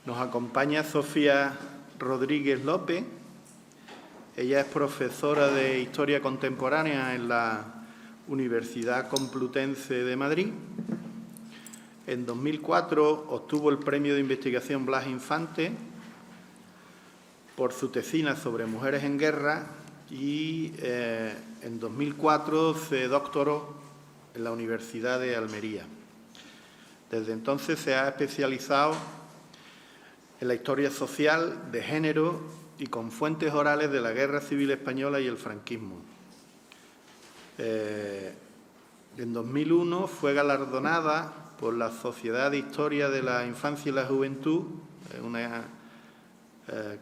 Nos acompaña Sofía Rodríguez López. Ella es profesora de Historia Contemporánea en la Universidad Complutense de Madrid. En 2004 obtuvo el Premio de Investigación Blas Infante por su tesina sobre mujeres en guerra y en 2004 se doctoró en la Universidad de Almería. Desde entonces se ha especializado en la historia social, de género y con fuentes orales de la Guerra Civil Española y el franquismo. En 2001 fue galardonada por la Sociedad de Historia de la Infancia y la Juventud,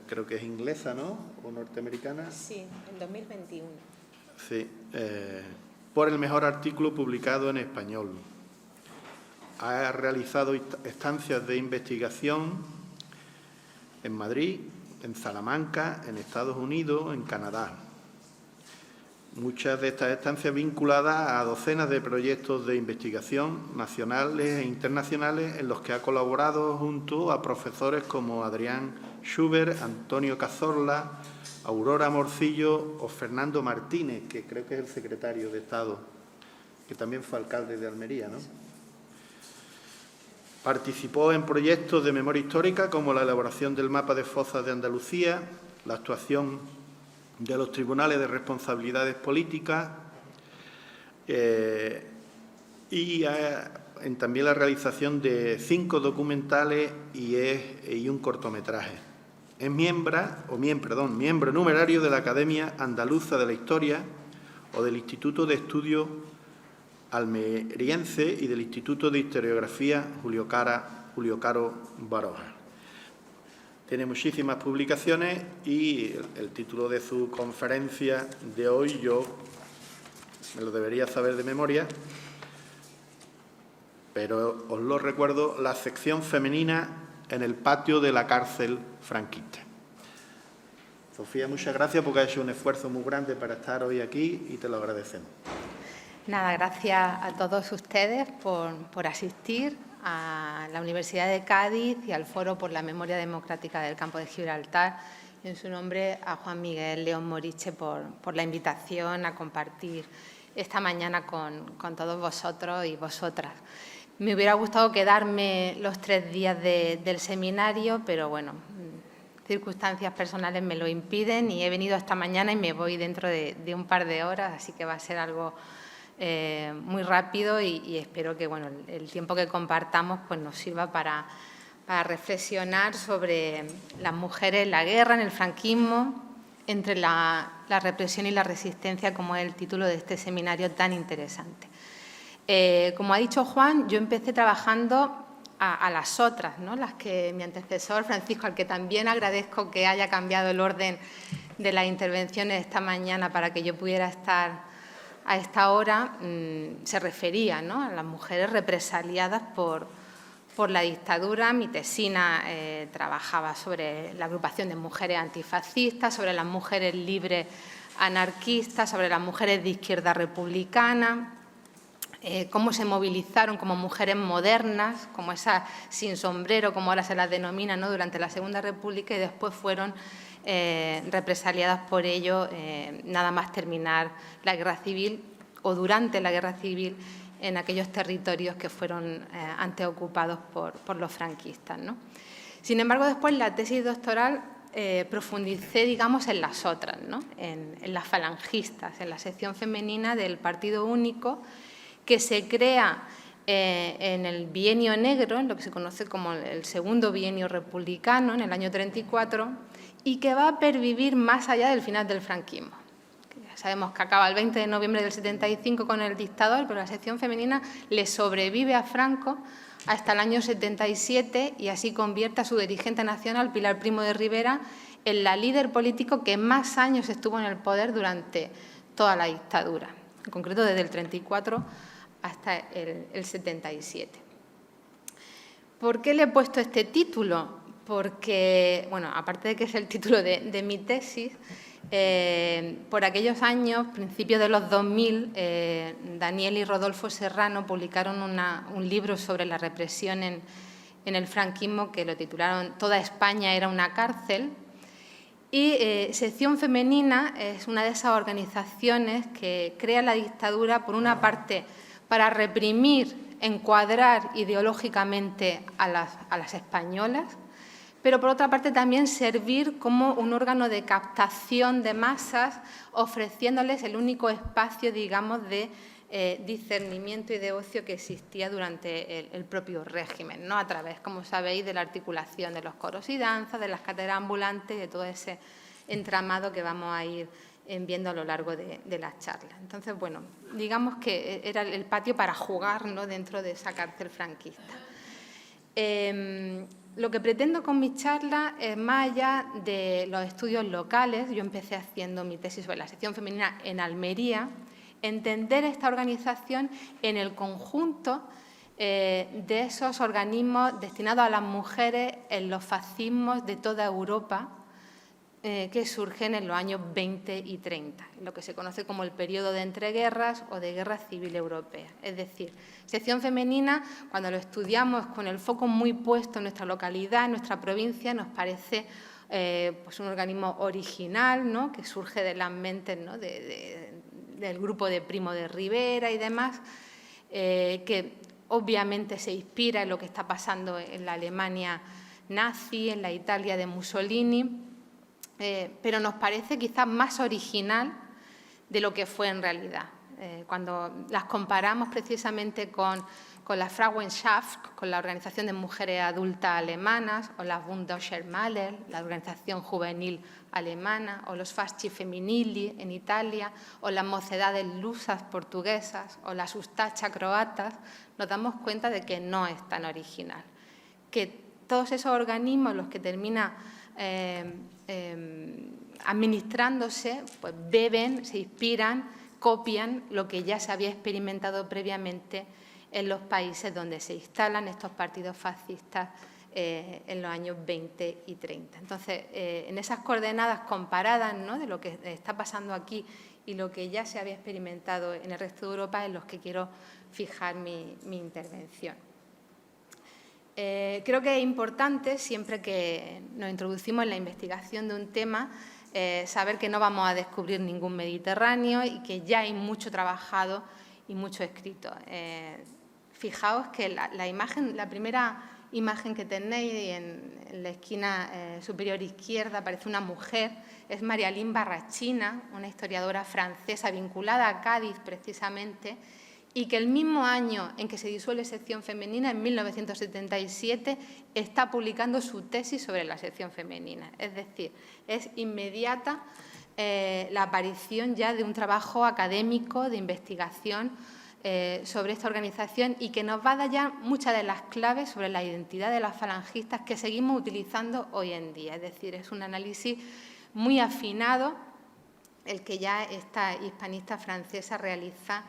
creo que es inglesa, ¿no? ¿O norteamericana? Sí, en 2021. Sí, por el mejor artículo publicado en español. Ha realizado estancias de investigación en Madrid, en Salamanca, en Estados Unidos, en Canadá. Muchas de estas estancias vinculadas a docenas de proyectos de investigación nacionales e internacionales en los que ha colaborado junto a profesores como Adrián Schubert, Antonio Cazorla, Aurora Morcillo o Fernando Martínez, que creo que es el secretario de Estado, que también fue alcalde de Almería, ¿no? Participó en proyectos de memoria histórica como la elaboración del mapa de fosas de Andalucía, la actuación de los tribunales de responsabilidades políticas y también la realización de 5 documentales y un cortometraje. Es miembro numerario de la Academia Andaluza de la Historia o del Instituto de Estudios Almeriense y del Instituto de Historiografía Julio Caro Baroja. Tiene muchísimas publicaciones y el título de su conferencia de hoy yo me lo debería saber de memoria, pero os lo recuerdo: la sección femenina en el patio de la cárcel franquista. Sofía, muchas gracias porque has hecho un esfuerzo muy grande para estar hoy aquí y te lo agradecemos. Nada, gracias a todos ustedes por asistir a la Universidad de Cádiz y al Foro por la Memoria Democrática del Campo de Gibraltar. Y en su nombre a Juan Miguel León Moriche por la invitación a compartir esta mañana con todos vosotros y vosotras. Me hubiera gustado quedarme los 3 días del seminario, pero bueno, circunstancias personales me lo impiden y he venido esta mañana y me voy dentro de un par de horas, así que va a ser algo muy rápido y espero que bueno, el tiempo que compartamos pues, nos sirva para reflexionar sobre las mujeres en la guerra, en el franquismo, entre la represión y la resistencia, como es el título de este seminario tan interesante. Como ha dicho Juan, yo empecé trabajando a las otras, ¿no? Las que mi antecesor Francisco, al que también agradezco que haya cambiado el orden de las intervenciones esta mañana para que yo pudiera estar a esta hora, se refería, ¿no?, a las mujeres represaliadas por la dictadura. Mi tesina trabajaba sobre la agrupación de mujeres antifascistas, sobre las mujeres libres anarquistas, sobre las mujeres de izquierda republicana, cómo se movilizaron como mujeres modernas, como esas sin sombrero, como ahora se las denomina, ¿no?, durante la Segunda República, y después fueron represaliadas por ello nada más terminar la guerra civil o durante la guerra civil en aquellos territorios que fueron antes ocupados por los franquistas, ¿no? Sin embargo, después la tesis doctoral profundicé, digamos, en las otras, ¿no?, en las falangistas, en la sección femenina del Partido Único, que se crea en el bienio negro, en lo que se conoce como el segundo bienio republicano, en el año 34, y que va a pervivir más allá del final del franquismo. Ya sabemos que acaba el 20 de noviembre del 75 con el dictador, pero la sección femenina le sobrevive a Franco hasta el año 77 y así convierte a su dirigente nacional, Pilar Primo de Rivera, en la líder político que más años estuvo en el poder durante toda la dictadura, en concreto desde el 34 hasta el 77. ¿Por qué le he puesto este título? Porque, bueno, aparte de que es el título de mi tesis, por aquellos años, principios de los 2000, Daniel y Rodolfo Serrano publicaron un libro sobre la represión en en el franquismo, que lo titularon Toda España era una cárcel. Y Sección Femenina es una de esas organizaciones que crea la dictadura, por una parte, para reprimir, encuadrar ideológicamente a las españolas, pero por otra parte también servir como un órgano de captación de masas, ofreciéndoles el único espacio, digamos, de discernimiento y de ocio que existía durante el propio régimen, ¿no? A través, como sabéis, de la articulación de los coros y danzas, de las cátedras ambulantes, de todo ese entramado que vamos a ir viendo a lo largo de las charlas. Entonces, bueno, digamos que era el patio para jugar, ¿no?, dentro de esa cárcel franquista. Lo que pretendo con mi charla es, más allá de los estudios locales, yo empecé haciendo mi tesis sobre la sección femenina en Almería, entender esta organización en el conjunto de esos organismos destinados a las mujeres en los fascismos de toda Europa que surgen en los años 20 y 30, lo que se conoce como el periodo de entreguerras o de guerra civil europea. Es decir, sección femenina, cuando lo estudiamos con el foco muy puesto en nuestra localidad, en nuestra provincia, nos parece pues un organismo original, ¿no?, que surge de las mentes, ¿no?, del grupo de Primo de Rivera y demás, que obviamente se inspira en lo que está pasando en la Alemania nazi, en la Italia de Mussolini, pero nos parece quizás más original de lo que fue en realidad. Cuando las comparamos precisamente con la Frauenschaft, con la Organización de Mujeres Adultas Alemanas, o la Bund Deutscher Mädel, la Organización Juvenil Alemana, o los Fasci Femminili en Italia, o las Mocedades Lusas portuguesas, o las Ustacha croatas, nos damos cuenta de que no es tan original, que todos esos organismos, los que terminan administrándose, pues beben, se inspiran, copian lo que ya se había experimentado previamente en los países donde se instalan estos partidos fascistas en los años 20 y 30. Entonces, en esas coordenadas comparadas, ¿no?, de lo que está pasando aquí y lo que ya se había experimentado en el resto de Europa, es los que quiero fijar mi intervención. Creo que es importante, siempre que nos introducimos en la investigación de un tema, saber que no vamos a descubrir ningún Mediterráneo y que ya hay mucho trabajado y mucho escrito. Fijaos que la primera imagen que tenéis en la esquina superior izquierda aparece una mujer, es Marialine Barrachina, una historiadora francesa vinculada a Cádiz precisamente, y que el mismo año en que se disuelve sección femenina, en 1977, está publicando su tesis sobre la sección femenina. Es decir, es inmediata la aparición ya de un trabajo académico de investigación sobre esta organización y que nos va a dar ya muchas de las claves sobre la identidad de las falangistas que seguimos utilizando hoy en día. Es decir, es un análisis muy afinado el que ya esta hispanista francesa realiza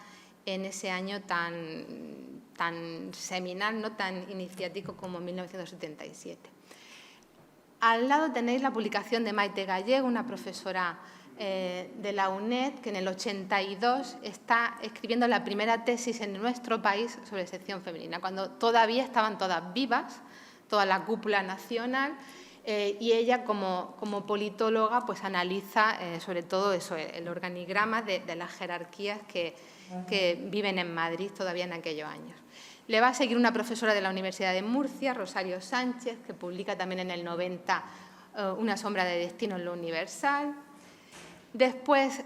en ese año tan seminal, no tan iniciático como 1977. Al lado tenéis la publicación de Maite Gallego, una profesora de la UNED, que en el 82 está escribiendo la primera tesis en nuestro país sobre sección femenina, cuando todavía estaban todas vivas, toda la cúpula nacional, y ella como politóloga pues analiza sobre todo eso, el organigrama de las jerarquías que viven en Madrid todavía en aquellos años. Le va a seguir una profesora de la Universidad de Murcia, Rosario Sánchez, que publica también en el 90 Una sombra de destino en lo universal. Después,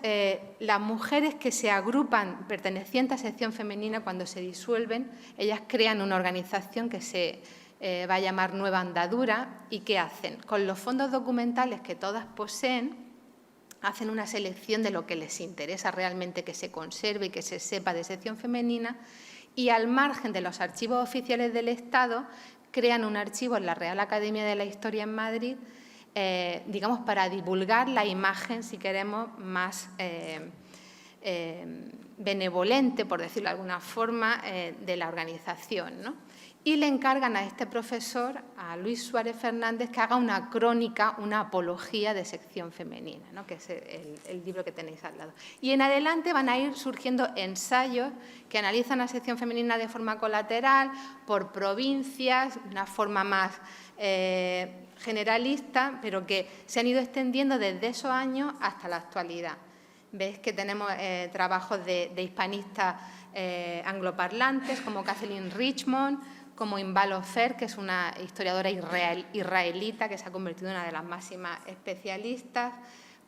las mujeres que se agrupan pertenecientes a sección femenina, cuando se disuelven, ellas crean una organización que se va a llamar Nueva Andadura. ¿Y qué hacen? Con los fondos documentales que todas poseen, hacen una selección de lo que les interesa realmente que se conserve y que se sepa de sección femenina, y al margen de los archivos oficiales del Estado, crean un archivo en la Real Academia de la Historia en Madrid, digamos, para divulgar la imagen, si queremos, más benevolente, por decirlo de alguna forma, de la organización, ¿no? y le encargan a este profesor, a Luis Suárez Fernández, que haga una crónica, una apología de sección femenina, ¿no? Que es el libro que tenéis al lado. Y en adelante van a ir surgiendo ensayos que analizan la sección femenina de forma colateral, por provincias, de una forma más generalista, pero que se han ido extendiendo desde esos años hasta la actualidad. Veis que tenemos trabajos de hispanistas angloparlantes como Kathleen Richmond, como Inbal Ofer, que es una historiadora israelita que se ha convertido en una de las máximas especialistas.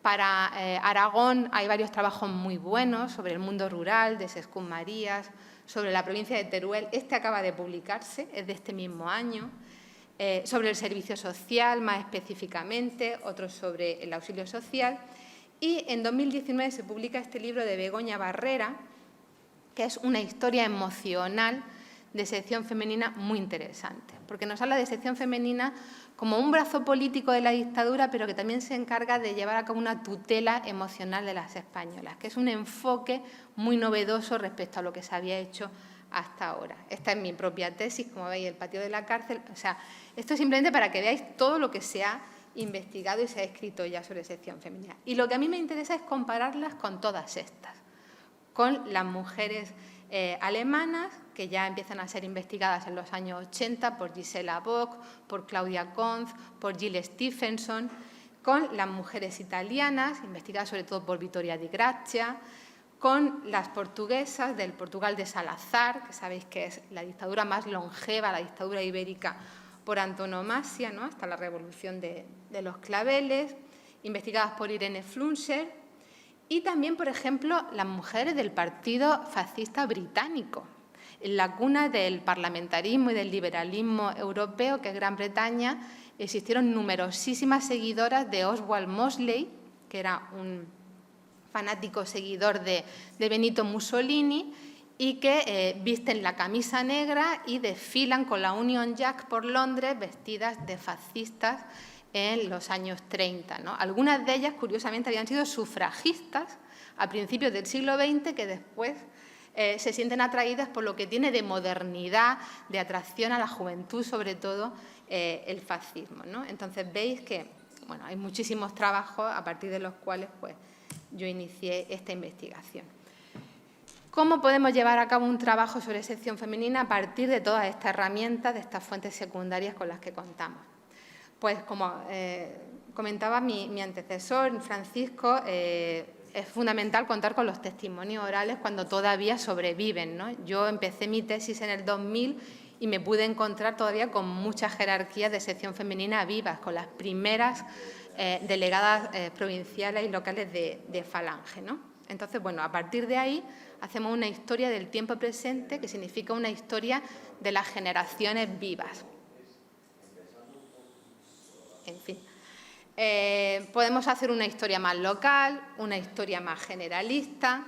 Para Aragón hay varios trabajos muy buenos sobre el mundo rural, de Sescún Marías, sobre la provincia de Teruel. Este acaba de publicarse, es de este mismo año. Sobre el servicio social, más específicamente, otros sobre el auxilio social. Y en 2019 se publica este libro de Begoña Barrera, que es una historia emocional de sección femenina muy interesante, porque nos habla de sección femenina como un brazo político de la dictadura, pero que también se encarga de llevar a cabo una tutela emocional de las españolas, que es un enfoque muy novedoso respecto a lo que se había hecho hasta ahora. Esta es mi propia tesis, como veis, el patio de la cárcel. O sea, esto es simplemente para que veáis todo lo que se ha investigado y se ha escrito ya sobre sección femenina. Y lo que a mí me interesa es compararlas con todas estas, con las mujeres alemanas, que ya empiezan a ser investigadas en los años 80 por Gisela Bock, por Claudia Konz, por Jill Stephenson, con las mujeres italianas, investigadas sobre todo por Vittoria Di Grazia, con las portuguesas del Portugal de Salazar, que sabéis que es la dictadura más longeva, la dictadura ibérica por antonomasia, ¿no? Hasta la revolución de los claveles, investigadas por Irene Flunser, y también, por ejemplo, las mujeres del Partido Fascista Británico, en la cuna del parlamentarismo y del liberalismo europeo, que es Gran Bretaña, existieron numerosísimas seguidoras de Oswald Mosley, que era un fanático seguidor de Benito Mussolini, y que visten la camisa negra y desfilan con la Union Jack por Londres vestidas de fascistas en los años 30, ¿no? Algunas de ellas, curiosamente, habían sido sufragistas a principios del siglo XX, que después se sienten atraídas por lo que tiene de modernidad, de atracción a la juventud, sobre todo el fascismo, ¿no? Entonces veis que bueno, hay muchísimos trabajos a partir de los cuales pues, yo inicié esta investigación. ¿Cómo podemos llevar a cabo un trabajo sobre sección femenina a partir de todas estas herramientas, de estas fuentes secundarias con las que contamos? Pues como comentaba mi antecesor, Francisco, es fundamental contar con los testimonios orales cuando todavía sobreviven, ¿no? Yo empecé mi tesis en el 2000 y me pude encontrar todavía con muchas jerarquías de sección femenina vivas, con las primeras delegadas provinciales y locales de Falange, ¿no? Entonces, bueno, a partir de ahí hacemos una historia del tiempo presente, que significa una historia de las generaciones vivas. En fin, podemos hacer una historia más local, una historia más generalista,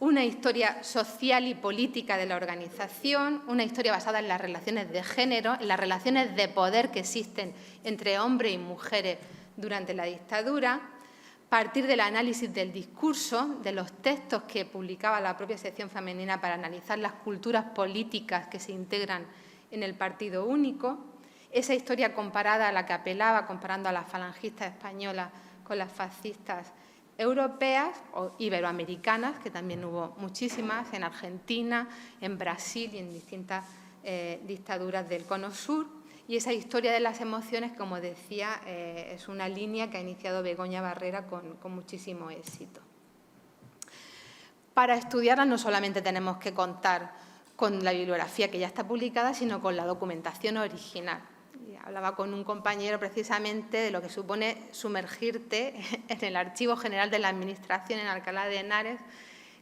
una historia social y política de la organización, una historia basada en las relaciones de género, en las relaciones de poder que existen entre hombres y mujeres durante la dictadura, partir del análisis del discurso, de los textos que publicaba la propia sección femenina para analizar las culturas políticas que se integran en el partido único, esa historia comparada a la que apelaba, comparando a las falangistas españolas con las fascistas europeas o iberoamericanas, que también hubo muchísimas en Argentina, en Brasil y en distintas dictaduras del Cono Sur. Y esa historia de las emociones, como decía, es una línea que ha iniciado Begoña Barrera con muchísimo éxito. Para estudiarla no solamente tenemos que contar con la bibliografía que ya está publicada, sino con la documentación original. Y hablaba con un compañero precisamente de lo que supone sumergirte en el Archivo General de la Administración en Alcalá de Henares,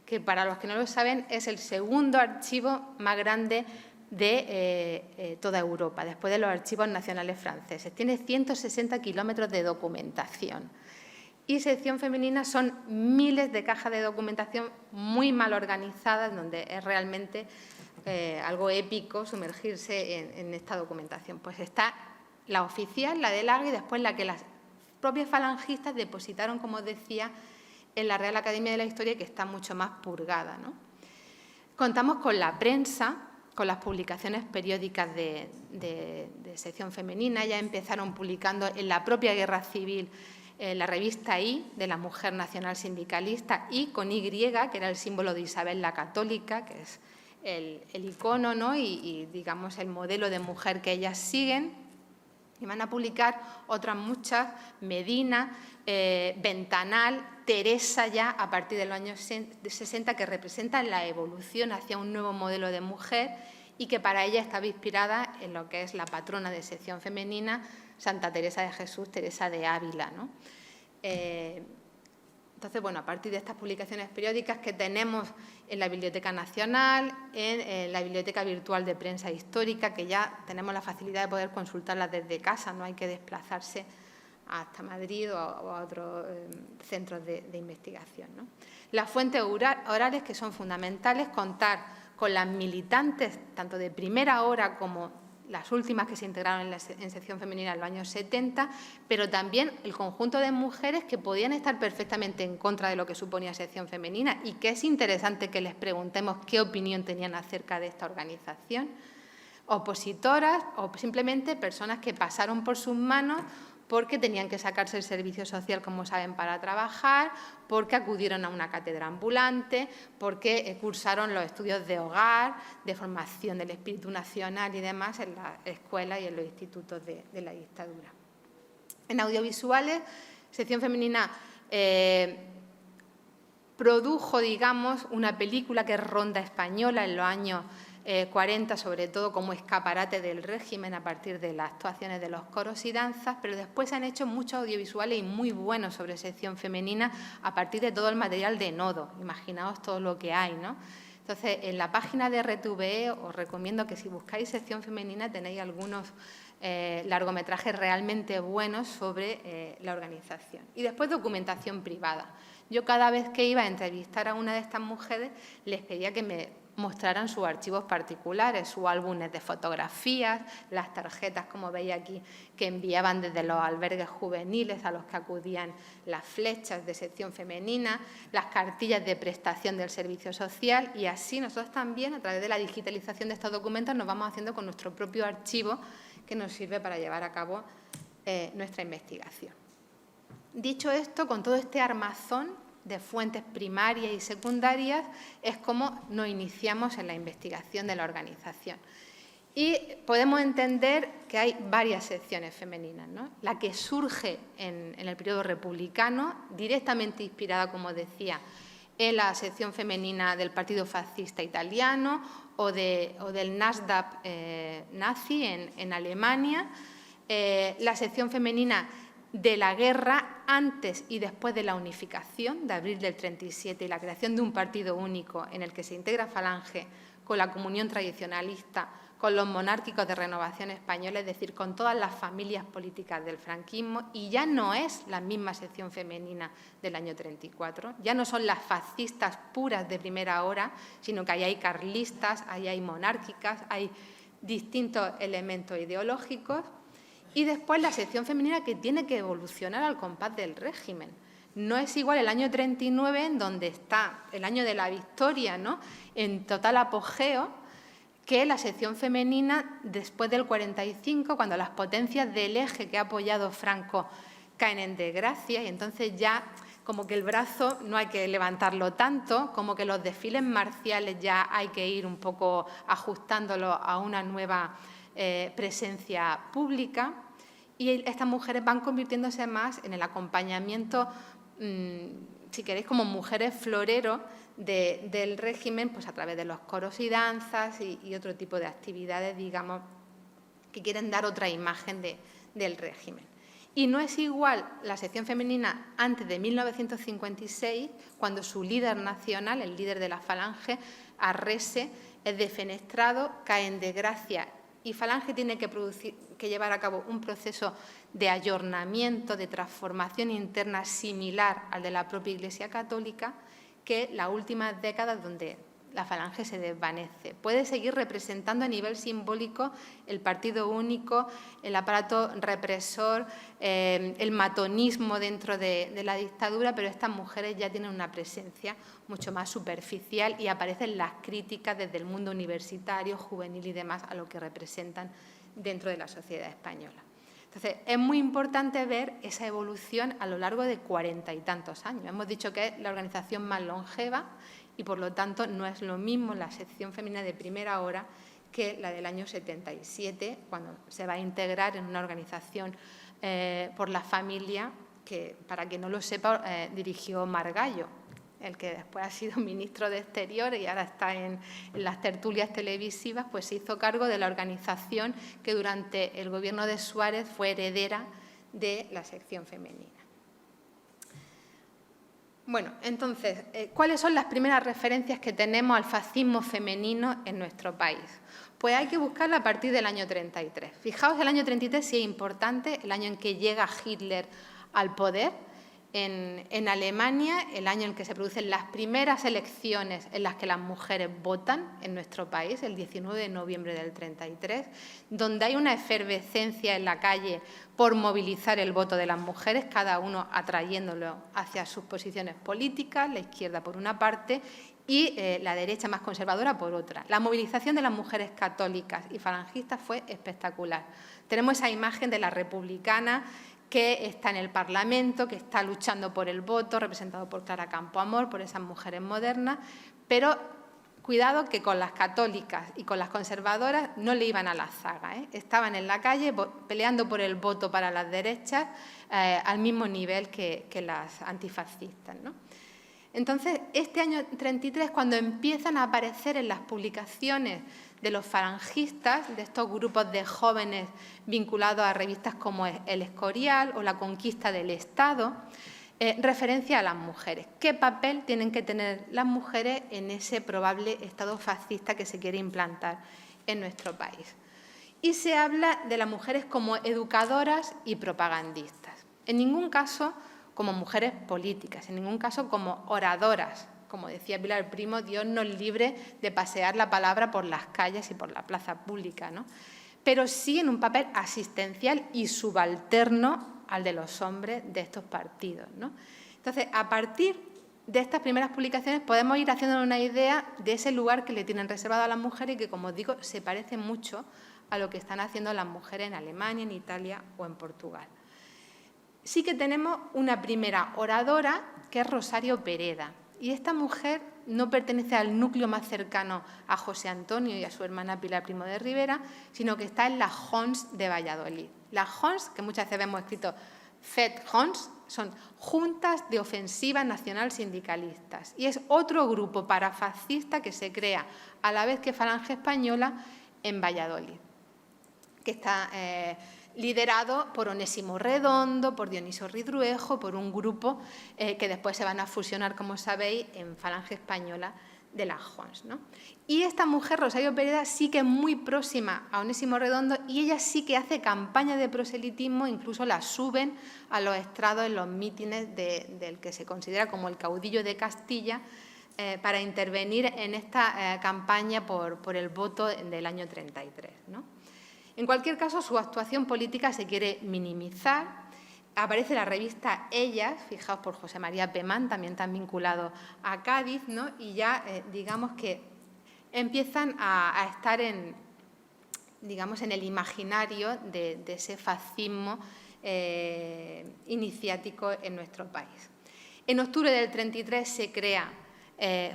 que para los que no lo saben es el segundo archivo más grande de toda Europa, después de los archivos nacionales franceses. Tiene 160 kilómetros de documentación. Y sección femenina son miles de cajas de documentación muy mal organizadas, donde es realmente algo épico sumergirse en esta documentación. Pues está la oficial, la del AGA, y después la que las propias falangistas depositaron, como os decía, en la Real Academia de la Historia, que está mucho más purgada, ¿no? Contamos con la prensa, con las publicaciones periódicas de sección femenina. Ya empezaron publicando en la propia Guerra Civil la revista I, de la Mujer Nacional Sindicalista, I con Y, que era el símbolo de Isabel la Católica, que es el icono, ¿no? y digamos, el modelo de mujer que ellas siguen. Y van a publicar otras muchas, Medina, Ventanal, Teresa, ya a partir de los años 60, que representan la evolución hacia un nuevo modelo de mujer y que para ella estaba inspirada en lo que es la patrona de sección femenina, Santa Teresa de Jesús, Teresa de Ávila, ¿no? Entonces, bueno, a partir de estas publicaciones periódicas que tenemos en la Biblioteca Nacional, en la Biblioteca Virtual de Prensa Histórica, que ya tenemos la facilidad de poder consultarlas desde casa, no hay que desplazarse hasta Madrid o a otros centros de investigación, ¿no? Las fuentes orales, que son fundamentales, contar con las militantes, tanto de primera hora como las últimas que se integraron en sección femenina en los años 70, pero también el conjunto de mujeres que podían estar perfectamente en contra de lo que suponía sección femenina y que es interesante que les preguntemos qué opinión tenían acerca de esta organización. Opositoras o simplemente personas que pasaron por sus manos porque tenían que sacarse el servicio social, como saben, para trabajar, porque acudieron a una cátedra ambulante, porque cursaron los estudios de hogar, de formación del espíritu nacional y demás en las escuelas y en los institutos de la dictadura. En audiovisuales, sección femenina produjo, digamos, una película que es Ronda Española en los años 40, sobre todo como escaparate del régimen a partir de las actuaciones de los coros y danzas, pero después se han hecho muchos audiovisuales y muy buenos sobre sección femenina a partir de todo el material de Nodo. Imaginaos todo lo que hay, ¿no? Entonces, en la página de RTVE os recomiendo que si buscáis sección femenina tenéis algunos largometrajes realmente buenos sobre la organización. Y después documentación privada. Yo cada vez que iba a entrevistar a una de estas mujeres les pedía que me mostraran sus archivos particulares, sus álbumes de fotografías, las tarjetas, como veis aquí, que enviaban desde los albergues juveniles a los que acudían, las flechas de sección femenina, las cartillas de prestación del servicio social, y así nosotros también, a través de la digitalización de estos documentos, nos vamos haciendo con nuestro propio archivo que nos sirve para llevar a cabo nuestra investigación. Dicho esto, con todo este armazón de fuentes primarias y secundarias, es como nos iniciamos en la investigación de la organización. Y podemos entender que hay varias secciones femeninas, ¿no? La que surge en el periodo republicano, directamente inspirada, como decía, en la sección femenina del Partido Fascista Italiano o del NSDAP nazi en Alemania, la sección femenina de la guerra antes y después de la unificación de abril del 37 y la creación de un partido único en el que se integra Falange con la comunión tradicionalista, con los monárquicos de Renovación Española, es decir, con todas las familias políticas del franquismo, y ya no es la misma sección femenina del año 34, ya no son las fascistas puras de primera hora, sino que ahí hay carlistas, ahí hay monárquicas, hay distintos elementos ideológicos. Y después la sección femenina que tiene que evolucionar al compás del régimen. No es igual el año 39, en donde está el año de la victoria, ¿no?, en total apogeo, que la sección femenina después del 45, cuando las potencias del eje que ha apoyado Franco caen en desgracia, y entonces ya como que el brazo no hay que levantarlo tanto, como que los desfiles marciales ya hay que ir un poco ajustándolo a una nueva presencia pública, y estas mujeres van convirtiéndose más en el acompañamiento, si queréis, como mujeres floreros del régimen, pues a través de los coros y danzas y otro tipo de actividades, digamos, que quieren dar otra imagen del régimen. Y no es igual la sección femenina antes de 1956, cuando su líder nacional, el líder de la Falange, Arrese, es defenestrado, cae en desgracia, y Falange tiene que llevar a cabo un proceso de ayornamiento, de transformación interna similar al de la propia Iglesia Católica, que las últimas décadas, donde la Falange se desvanece. Puede seguir representando a nivel simbólico el partido único, el aparato represor, el matonismo dentro de la dictadura, pero estas mujeres ya tienen una presencia mucho más superficial y aparecen las críticas desde el mundo universitario, juvenil y demás a lo que representan dentro de la sociedad española. Entonces, es muy importante ver esa evolución a lo largo de 40 y tantos años. Hemos dicho que es la organización más longeva y, por lo tanto, no es lo mismo la sección femenina de primera hora que la del año 77, cuando se va a integrar en una organización por la familia que, para quien no lo sepa, dirigió Margallo, el que después ha sido ministro de Exteriores y ahora está en las tertulias televisivas, pues se hizo cargo de la organización que durante el gobierno de Suárez fue heredera de la sección femenina. Bueno, entonces, ¿cuáles son las primeras referencias que tenemos al fascismo femenino en nuestro país? Pues hay que buscarla a partir del año 33. Fijaos, el año 33 sí es importante, el año en que llega Hitler al poder en Alemania, el año en que se producen las primeras elecciones en las que las mujeres votan en nuestro país, el 19 de noviembre del 33, donde hay una efervescencia en la calle por movilizar el voto de las mujeres, cada uno atrayéndolo hacia sus posiciones políticas, la izquierda por una parte y la derecha más conservadora por otra. La movilización de las mujeres católicas y falangistas fue espectacular. Tenemos esa imagen de la republicana que está en el Parlamento, que está luchando por el voto, representado por Clara Campoamor, por esas mujeres modernas, pero cuidado que con las católicas y con las conservadoras no le iban a la zaga, ¿eh? Estaban en la calle peleando por el voto para las derechas al mismo nivel que las antifascistas, ¿no? Entonces, este año 33, cuando empiezan a aparecer en las publicaciones de los falangistas, de estos grupos de jóvenes vinculados a revistas como El Escorial o La Conquista del Estado, referencia a las mujeres. ¿Qué papel tienen que tener las mujeres en ese probable Estado fascista que se quiere implantar en nuestro país? Y se habla de las mujeres como educadoras y propagandistas. En ningún caso como mujeres políticas, en ningún caso como oradoras. Como decía Pilar Primo, Dios nos libre de pasear la palabra por las calles y por la plaza pública, ¿no? Pero sí en un papel asistencial y subalterno al de los hombres de estos partidos, ¿no? Entonces, a partir de estas primeras publicaciones podemos ir haciéndonos una idea de ese lugar que le tienen reservado a las mujeres y que, como os digo, se parece mucho a lo que están haciendo las mujeres en Alemania, en Italia o en Portugal. Sí que tenemos una primera oradora, que es Rosario Pereda. Y esta mujer no pertenece al núcleo más cercano a José Antonio y a su hermana Pilar Primo de Rivera, sino que está en las Jons de Valladolid. Las Jons, que muchas veces hemos escrito FED-Jons, son Juntas de Ofensiva Nacional Sindicalistas. Y es otro grupo parafascista que se crea a la vez que Falange Española en Valladolid, que está liderado por Onésimo Redondo, por Dioniso Ridruejo, por un grupo que después se van a fusionar, como sabéis, en Falange Española de las Jons, ¿no? Y esta mujer, Rosario Pereda, sí que es muy próxima a Onésimo Redondo y ella sí que hace campaña de proselitismo, incluso la suben a los estrados en los mítines del que se considera como el caudillo de Castilla, para intervenir en esta campaña por el voto del año 33, ¿no? En cualquier caso, su actuación política se quiere minimizar. Aparece la revista Ellas, fijaos, por José María Pemán, también tan vinculado a Cádiz, ¿no? Y ya, digamos que empiezan a estar en el imaginario de ese fascismo iniciático en nuestro país. En octubre del 33 se crea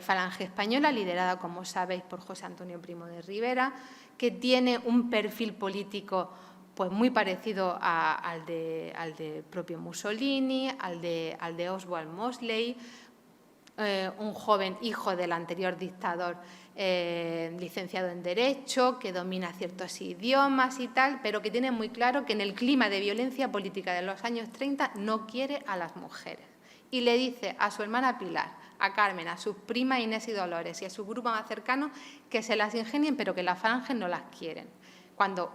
Falange Española, liderada, como sabéis, por José Antonio Primo de Rivera, que tiene un perfil político pues muy parecido al de propio Mussolini, al de Oswald Mosley, un joven hijo del anterior dictador, licenciado en Derecho, que domina ciertos idiomas y tal, pero que tiene muy claro que en el clima de violencia política de los años 30 no quiere a las mujeres. Y le dice a su hermana Pilar, a Carmen, a sus primas Inés y Dolores y a su grupo más cercano que se las ingenien, pero que las falanges no las quieren. Cuando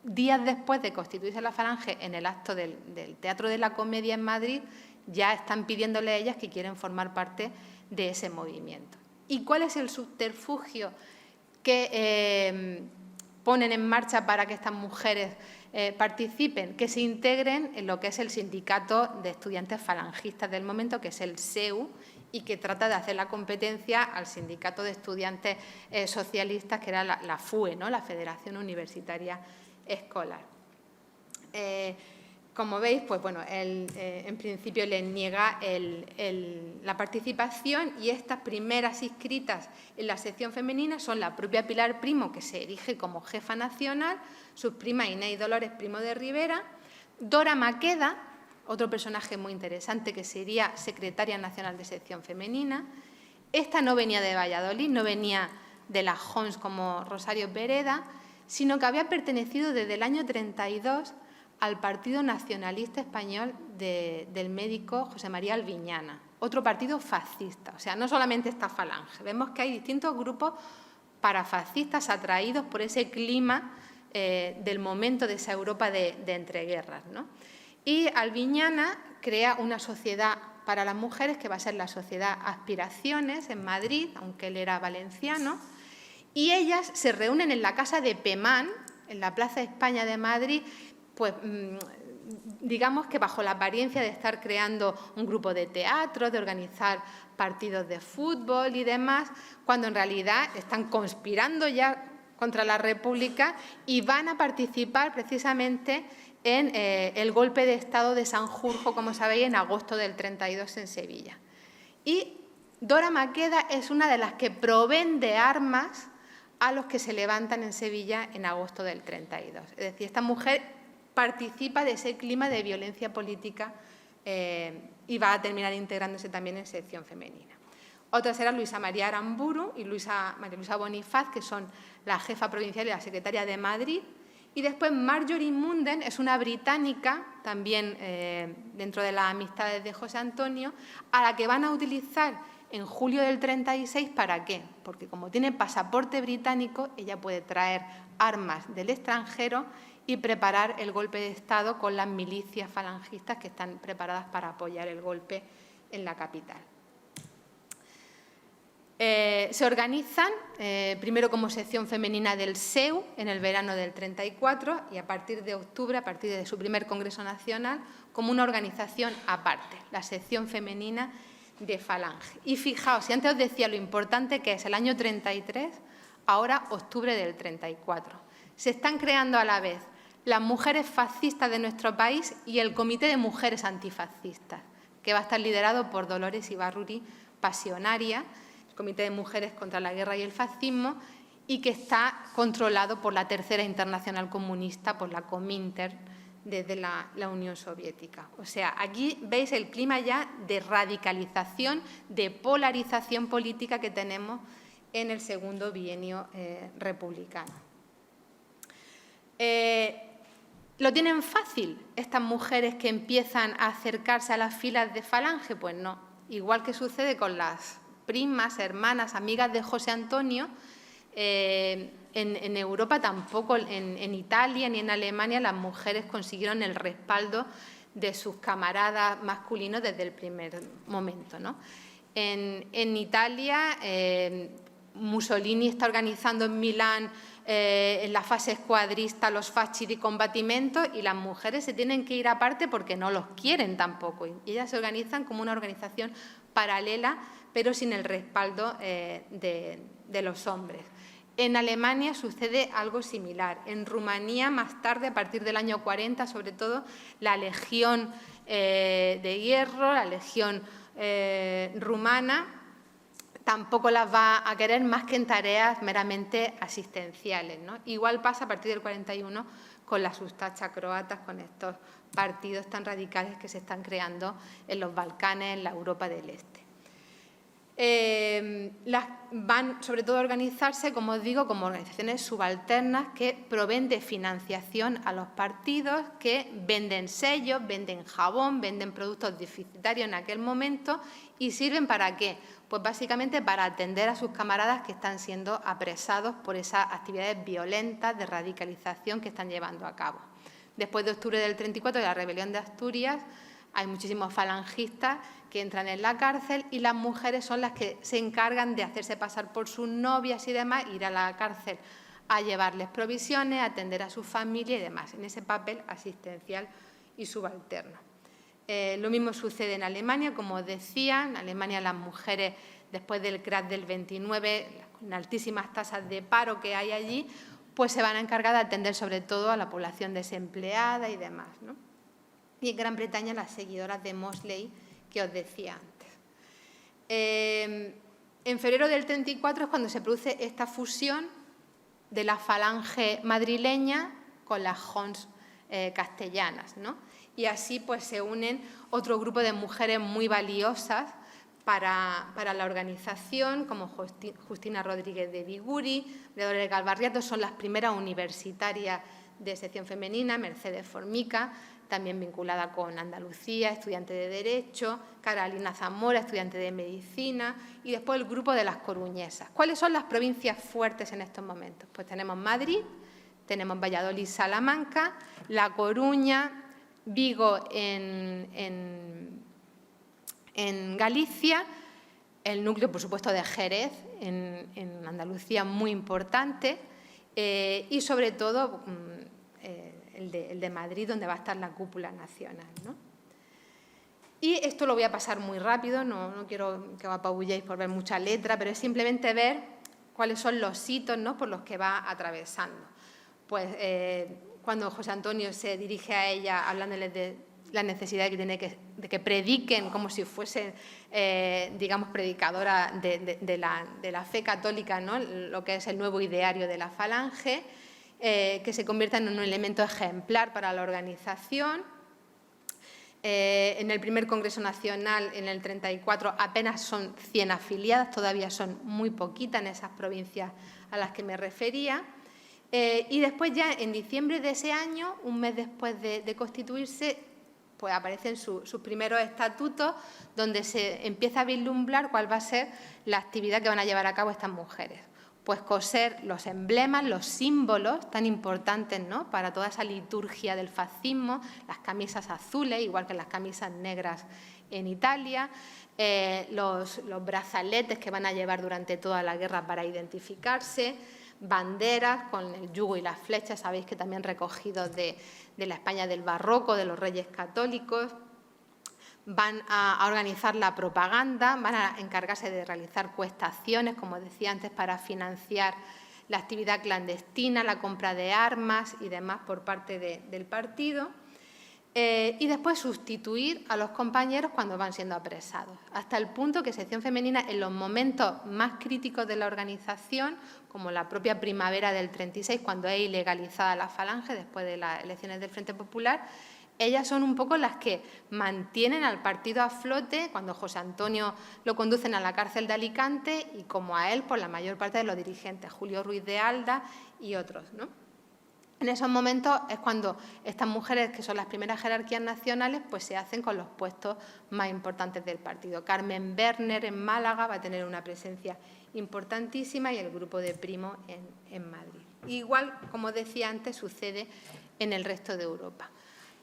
días después de constituirse la Falange en el acto del Teatro de la Comedia en Madrid, ya están pidiéndole a ellas que quieren formar parte de ese movimiento. ¿Y cuál es el subterfugio que ponen en marcha para que estas mujeres participen? Que se integren en lo que es el sindicato de estudiantes falangistas del momento, que es el SEU, y que trata de hacer la competencia al sindicato de estudiantes socialistas, que era la FUE, ¿no?, la Federación Universitaria Escolar. Como veis, pues bueno, en principio les niega la participación, y estas primeras inscritas en la sección femenina son la propia Pilar Primo, que se erige como jefa nacional, sus primas Inés y Dolores Primo de Rivera, Dora Maqueda, otro personaje muy interesante que sería secretaria nacional de sección femenina. Esta no venía de Valladolid, no venía de la JONS como Rosario Pereda, sino que había pertenecido desde el año 32 al Partido Nacionalista Español del médico José María Albiñana, otro partido fascista. O sea, no solamente esta falange, vemos que hay distintos grupos parafascistas atraídos por ese clima del momento de esa Europa de entreguerras, ¿no? Y Albiñana crea una sociedad para las mujeres que va a ser la Sociedad Aspiraciones en Madrid, aunque él era valenciano, y ellas se reúnen en la casa de Pemán, en la Plaza España de Madrid, pues digamos que bajo la apariencia de estar creando un grupo de teatro, de organizar partidos de fútbol y demás, cuando en realidad están conspirando ya contra la República y van a participar precisamente en el golpe de Estado de Sanjurjo, como sabéis, en agosto del 32 en Sevilla. Y Dora Maqueda es una de las que provende armas a los que se levantan en Sevilla en agosto del 32. Es decir, esta mujer participa de ese clima de violencia política y va a terminar integrándose también en sección femenina. Otras eran Luisa María Aramburu y María Luisa Bonifaz, que son la jefa provincial y la secretaria de Madrid. Y después Marjorie Munden es una británica, también dentro de las amistades de José Antonio, a la que van a utilizar en julio del 36, ¿para qué? Porque como tiene pasaporte británico, ella puede traer armas del extranjero y preparar el golpe de Estado con las milicias falangistas que están preparadas para apoyar el golpe en la capital. Se organizan primero como sección femenina del SEU en el verano del 34 y a partir de octubre, a partir de su primer Congreso Nacional, como una organización aparte, la sección femenina de Falange. Y fijaos, si antes os decía lo importante que es el año 33, ahora octubre del 34. Se están creando a la vez las mujeres fascistas de nuestro país y el Comité de Mujeres Antifascistas, que va a estar liderado por Dolores Ibarruri, pasionaria, el Comité de Mujeres contra la Guerra y el Fascismo, y que está controlado por la Tercera Internacional Comunista, por la Comintern, desde la Unión Soviética. O sea, aquí veis el clima ya de radicalización, de polarización política que tenemos en el segundo bienio republicano. ¿Lo tienen fácil estas mujeres que empiezan a acercarse a las filas de Falange? Pues no. Igual que sucede con las primas, hermanas, amigas de José Antonio, en Europa tampoco, en Italia ni en Alemania, las mujeres consiguieron el respaldo de sus camaradas masculinos desde el primer momento, ¿no? En Italia, Mussolini está organizando en Milán en la fase escuadrista los fasci di combattimento y las mujeres se tienen que ir aparte porque no los quieren tampoco. Y ellas se organizan como una organización paralela, pero sin el respaldo de los hombres. En Alemania sucede algo similar. En Rumanía, más tarde, a partir del año 40, sobre todo, la Legión de Hierro, la Legión rumana, tampoco las va a querer más que en tareas meramente asistenciales, ¿no? Igual pasa a partir del 41 con las ustachas croatas, con estos partidos tan radicales que se están creando en los Balcanes, en la Europa del Este. Van sobre todo a organizarse, como os digo, como organizaciones subalternas que proveen de financiación a los partidos, que venden sellos, venden jabón, venden productos deficitarios en aquel momento y sirven ¿para qué? Pues básicamente para atender a sus camaradas que están siendo apresados por esas actividades violentas de radicalización que están llevando a cabo. Después de octubre del 34, de la rebelión de Asturias, hay muchísimos falangistas que entran en la cárcel, y las mujeres son las que se encargan de hacerse pasar por sus novias y demás, ir a la cárcel a llevarles provisiones, a atender a su familia y demás, en ese papel asistencial y subalterno. Lo mismo sucede en Alemania, como os decía. En Alemania las mujeres, después del crash del 29, con altísimas tasas de paro que hay allí, pues se van a encargar de atender sobre todo a la población desempleada y demás, ¿no? Y en Gran Bretaña las seguidoras de Mosley, que os decía antes. En febrero del 34 es cuando se produce esta fusión de la falange madrileña con las Hons castellanas, ¿no? Y así pues se unen otro grupo de mujeres muy valiosas para la organización, como Justina Rodríguez de Biguri, Dolores Galvarriato, son las primeras universitarias de sección femenina, Mercedes Formica, también vinculada con Andalucía, estudiante de Derecho, Carolina Zamora, estudiante de Medicina, y después el grupo de las coruñesas. ¿Cuáles son las provincias fuertes en estos momentos? Pues tenemos Madrid, tenemos Valladolid, Salamanca, La Coruña, Vigo en Galicia, el núcleo, por supuesto, de Jerez, en Andalucía, muy importante, y sobre todo el de Madrid, donde va a estar la cúpula nacional, ¿no? Y esto lo voy a pasar muy rápido, no quiero que os apabulléis por ver mucha letra, pero es simplemente ver cuáles son los hitos, ¿no?, por los que va atravesando. Pues cuando José Antonio se dirige a ella hablándoles de la necesidad de que prediquen como si fuesen, digamos, predicadoras de la fe católica, ¿no?, lo que es el nuevo ideario de la falange, que se conviertan en un elemento ejemplar para la organización. En el primer Congreso Nacional, en el 34, apenas son 100 afiliadas, todavía son muy poquitas en esas provincias a las que me refería. Y después ya en diciembre de ese año, un mes después de constituirse, pues aparecen sus primeros estatutos, donde se empieza a vislumbrar cuál va a ser la actividad que van a llevar a cabo estas mujeres. Pues coser los emblemas, los símbolos tan importantes, ¿no?, para toda esa liturgia del fascismo, las camisas azules, igual que las camisas negras en Italia, los brazaletes que van a llevar durante toda la guerra para identificarse, banderas con el yugo y las flechas, sabéis que también recogidos de la España del barroco, de los reyes católicos. Van a organizar la propaganda, van a encargarse de realizar cuestaciones, como decía antes, para financiar la actividad clandestina, la compra de armas y demás por parte del partido. Y después sustituir a los compañeros cuando van siendo apresados, hasta el punto que sección femenina, en los momentos más críticos de la organización, como la propia primavera del 36, cuando es ilegalizada la falange después de las elecciones del Frente Popular, ellas son un poco las que mantienen al partido a flote cuando José Antonio lo conducen a la cárcel de Alicante, y como a él, por la mayor parte de los dirigentes, Julio Ruiz de Alda y otros, ¿no? En esos momentos es cuando estas mujeres, que son las primeras jerarquías nacionales, pues se hacen con los puestos más importantes del partido. Carmen Werner en Málaga va a tener una presencia importantísima, y el grupo de Primo en Madrid. Igual, como decía antes, sucede en el resto de Europa.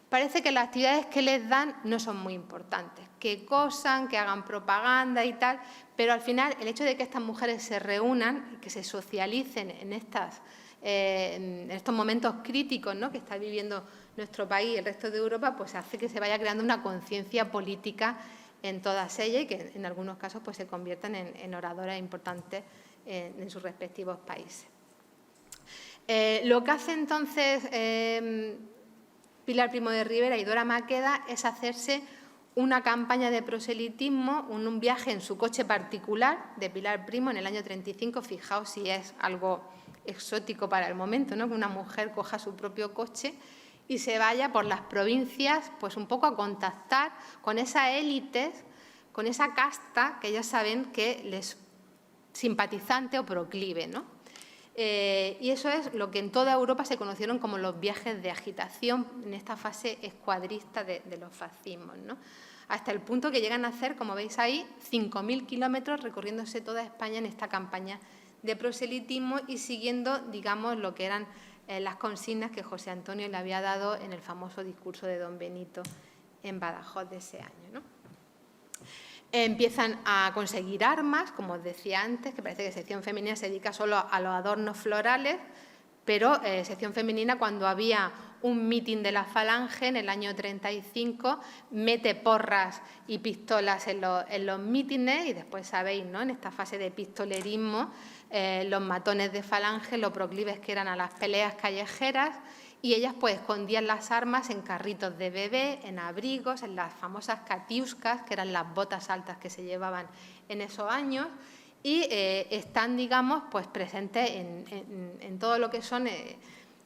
Parece que las actividades que les dan no son muy importantes, que cosan, que hagan propaganda y tal, pero al final el hecho de que estas mujeres se reúnan, que se socialicen en estos momentos críticos, ¿no?, que está viviendo nuestro país y el resto de Europa, pues hace que se vaya creando una conciencia política en todas ellas, y que en algunos casos pues se conviertan en oradoras importantes en sus respectivos países. Lo que hace entonces Pilar Primo de Rivera y Dora Maqueda es hacerse una campaña de proselitismo, un viaje en su coche particular de Pilar Primo en el año 35. Fijaos si es algo exótico para el momento, ¿no?, que una mujer coja su propio coche y se vaya por las provincias, pues un poco a contactar con esas élites, con esa casta que ellas saben que les simpatizante o proclive, ¿no? Y eso es lo que en toda Europa se conocieron como los viajes de agitación en esta fase escuadrista de los fascismos, ¿no? Hasta el punto que llegan a hacer, como veis ahí, 5.000 kilómetros recorriéndose toda España en esta campaña de proselitismo y siguiendo, digamos, lo que eran las consignas que José Antonio le había dado en el famoso discurso de Don Benito en Badajoz de ese año, ¿no? Empiezan a conseguir armas, como os decía antes, que parece que sección femenina se dedica solo a los adornos florales, pero sección femenina, cuando había un mitin de la Falange en el año 35, mete porras y pistolas en los mítines, y después sabéis, ¿no?, en esta fase de pistolerismo, los matones de Falange, lo proclives que eran a las peleas callejeras, y ellas pues escondían las armas en carritos de bebé, en abrigos, en las famosas katiuskas, que eran las botas altas que se llevaban en esos años, y están, digamos, pues presentes en todo lo que son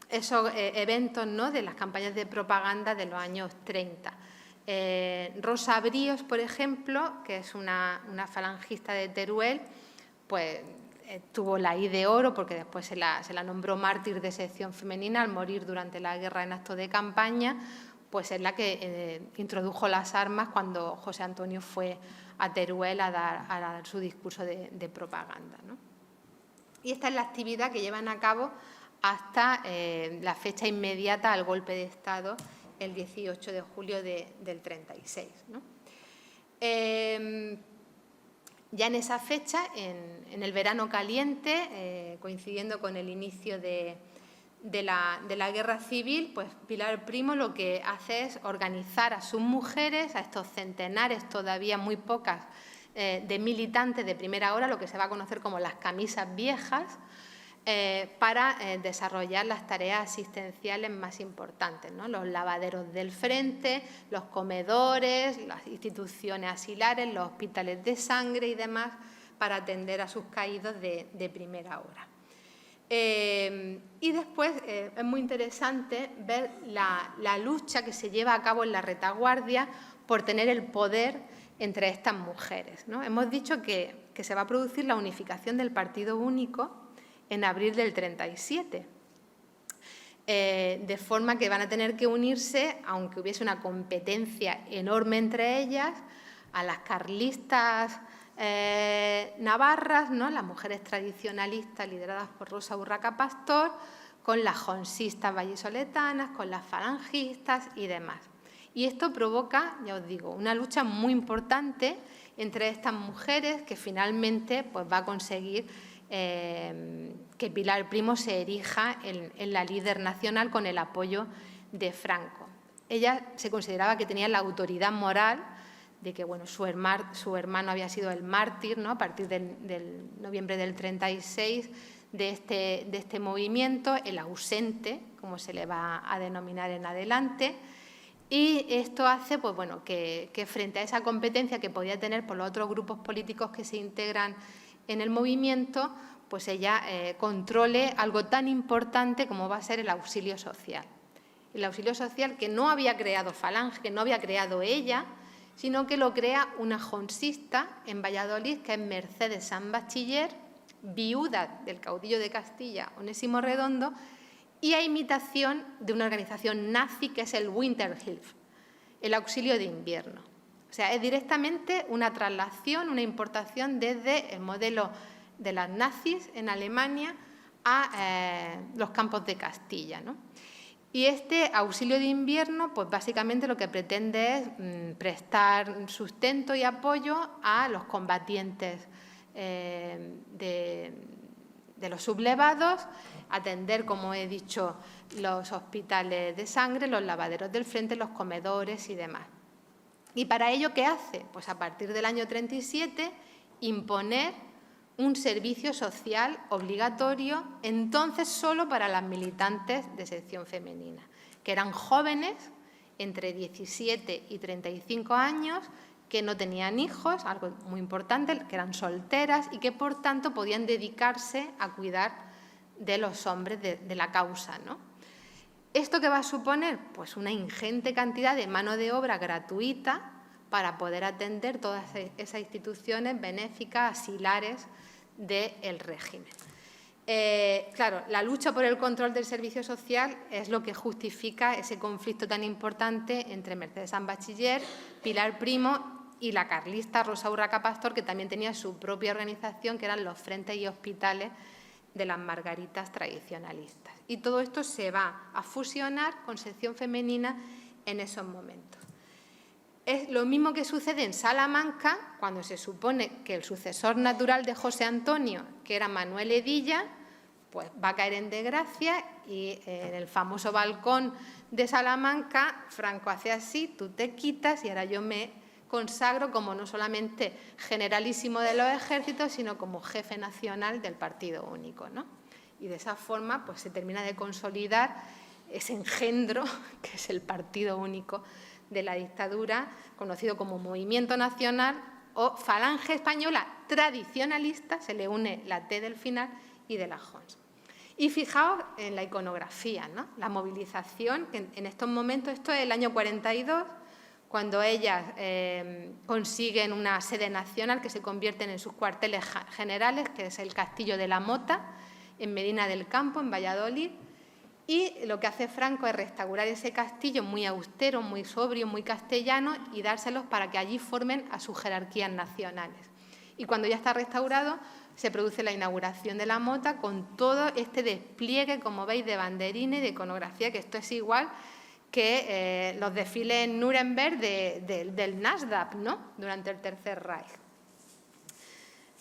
esos eventos, ¿no?, de las campañas de propaganda de los años 30. Rosa Bríos, por ejemplo, que es una falangista de Teruel, pues tuvo la I de oro porque después se la nombró mártir de sección femenina al morir durante la guerra en acto de campaña, pues es la que introdujo las armas cuando José Antonio fue a Teruel a dar su discurso de propaganda, ¿no? Y esta es la actividad que llevan a cabo hasta la fecha inmediata al golpe de Estado, el 18 de julio del 36, ¿no? Ya en esa fecha, en el verano caliente, coincidiendo con el inicio de la guerra civil, pues Pilar Primo lo que hace es organizar a sus mujeres, a estos centenares, todavía muy pocas, de militantes de primera hora, lo que se va a conocer como las camisas viejas, para desarrollar las tareas asistenciales más importantes, ¿no? Los lavaderos del frente, los comedores, las instituciones asilares, los hospitales de sangre y demás, para atender a sus caídos de primera hora. Y después es muy interesante ver la lucha que se lleva a cabo en la retaguardia por tener el poder entre estas mujeres, ¿no? Hemos dicho que se va a producir la unificación del Partido Único en abril del 37, de forma que van a tener que unirse, aunque hubiese una competencia enorme entre ellas, a las carlistas navarras, ¿no?, las mujeres tradicionalistas lideradas por Rosa Urraca Pastor, con las jonsistas vallisoletanas, con las falangistas y demás. Y esto provoca, ya os digo, una lucha muy importante entre estas mujeres, que finalmente pues, va a conseguir que Pilar Primo se erija en la líder nacional con el apoyo de Franco. Ella se consideraba que tenía la autoridad moral de que bueno, su hermano había sido el mártir, ¿no?, a partir del noviembre del 36 de este movimiento, el ausente, como se le va a denominar en adelante. Y esto hace pues, bueno, que frente a esa competencia que podía tener por los otros grupos políticos que se integran en el movimiento, pues ella controle algo tan importante como va a ser el auxilio social. El auxilio social que no había creado Falange, que no había creado ella, sino que lo crea una jonsista en Valladolid, que es Mercedes San Bachiller, viuda del caudillo de Castilla, Onésimo Redondo, y a imitación de una organización nazi que es el Winterhilfe, el auxilio de invierno. O sea, es directamente una traslación, una importación desde el modelo de las nazis en Alemania a los campos de Castilla, ¿no? Y este auxilio de invierno, pues básicamente lo que pretende es prestar sustento y apoyo a los combatientes de los sublevados, atender, como he dicho, los hospitales de sangre, los lavaderos del frente, los comedores y demás. ¿Y para ello qué hace? Pues a partir del año 37 imponer un servicio social obligatorio, entonces solo para las militantes de sección femenina, que eran jóvenes entre 17 y 35 años, que no tenían hijos, algo muy importante, que eran solteras y que por tanto podían dedicarse a cuidar de los hombres de la causa, ¿no? ¿Esto qué va a suponer? Pues una ingente cantidad de mano de obra gratuita para poder atender todas esas instituciones benéficas, asilares del régimen. Claro, la lucha por el control del servicio social es lo que justifica ese conflicto tan importante entre Mercedes San Bachiller, Pilar Primo y la carlista Rosa Urraca Pastor, que también tenía su propia organización, que eran los frentes y hospitales de las margaritas tradicionalistas. Y todo esto se va a fusionar con sección femenina en esos momentos. Es lo mismo que sucede en Salamanca, cuando se supone que el sucesor natural de José Antonio, que era Manuel Hedilla, pues va a caer en desgracia, y en el famoso balcón de Salamanca Franco hace así: tú te quitas y ahora yo me consagro como no solamente generalísimo de los ejércitos, sino como jefe nacional del Partido Único, ¿no? Y de esa forma pues se termina de consolidar ese engendro que es el Partido Único de la dictadura, conocido como Movimiento Nacional o Falange Española Tradicionalista, se le une la T del final y de la Jons. Y fijaos en la iconografía, ¿no? La movilización, que en estos momentos, esto es el año 42, cuando ellas consiguen una sede nacional que se convierten en sus cuarteles generales, que es el Castillo de la Mota, en Medina del Campo, en Valladolid. Y lo que hace Franco es restaurar ese castillo muy austero, muy sobrio, muy castellano, y dárselos para que allí formen a sus jerarquías nacionales. Y cuando ya está restaurado, se produce la inauguración de la Mota con todo este despliegue, como veis, de banderines y de iconografía, que esto es igual que los desfiles en Nuremberg del Nasdaq, ¿no?, durante el Tercer Reich.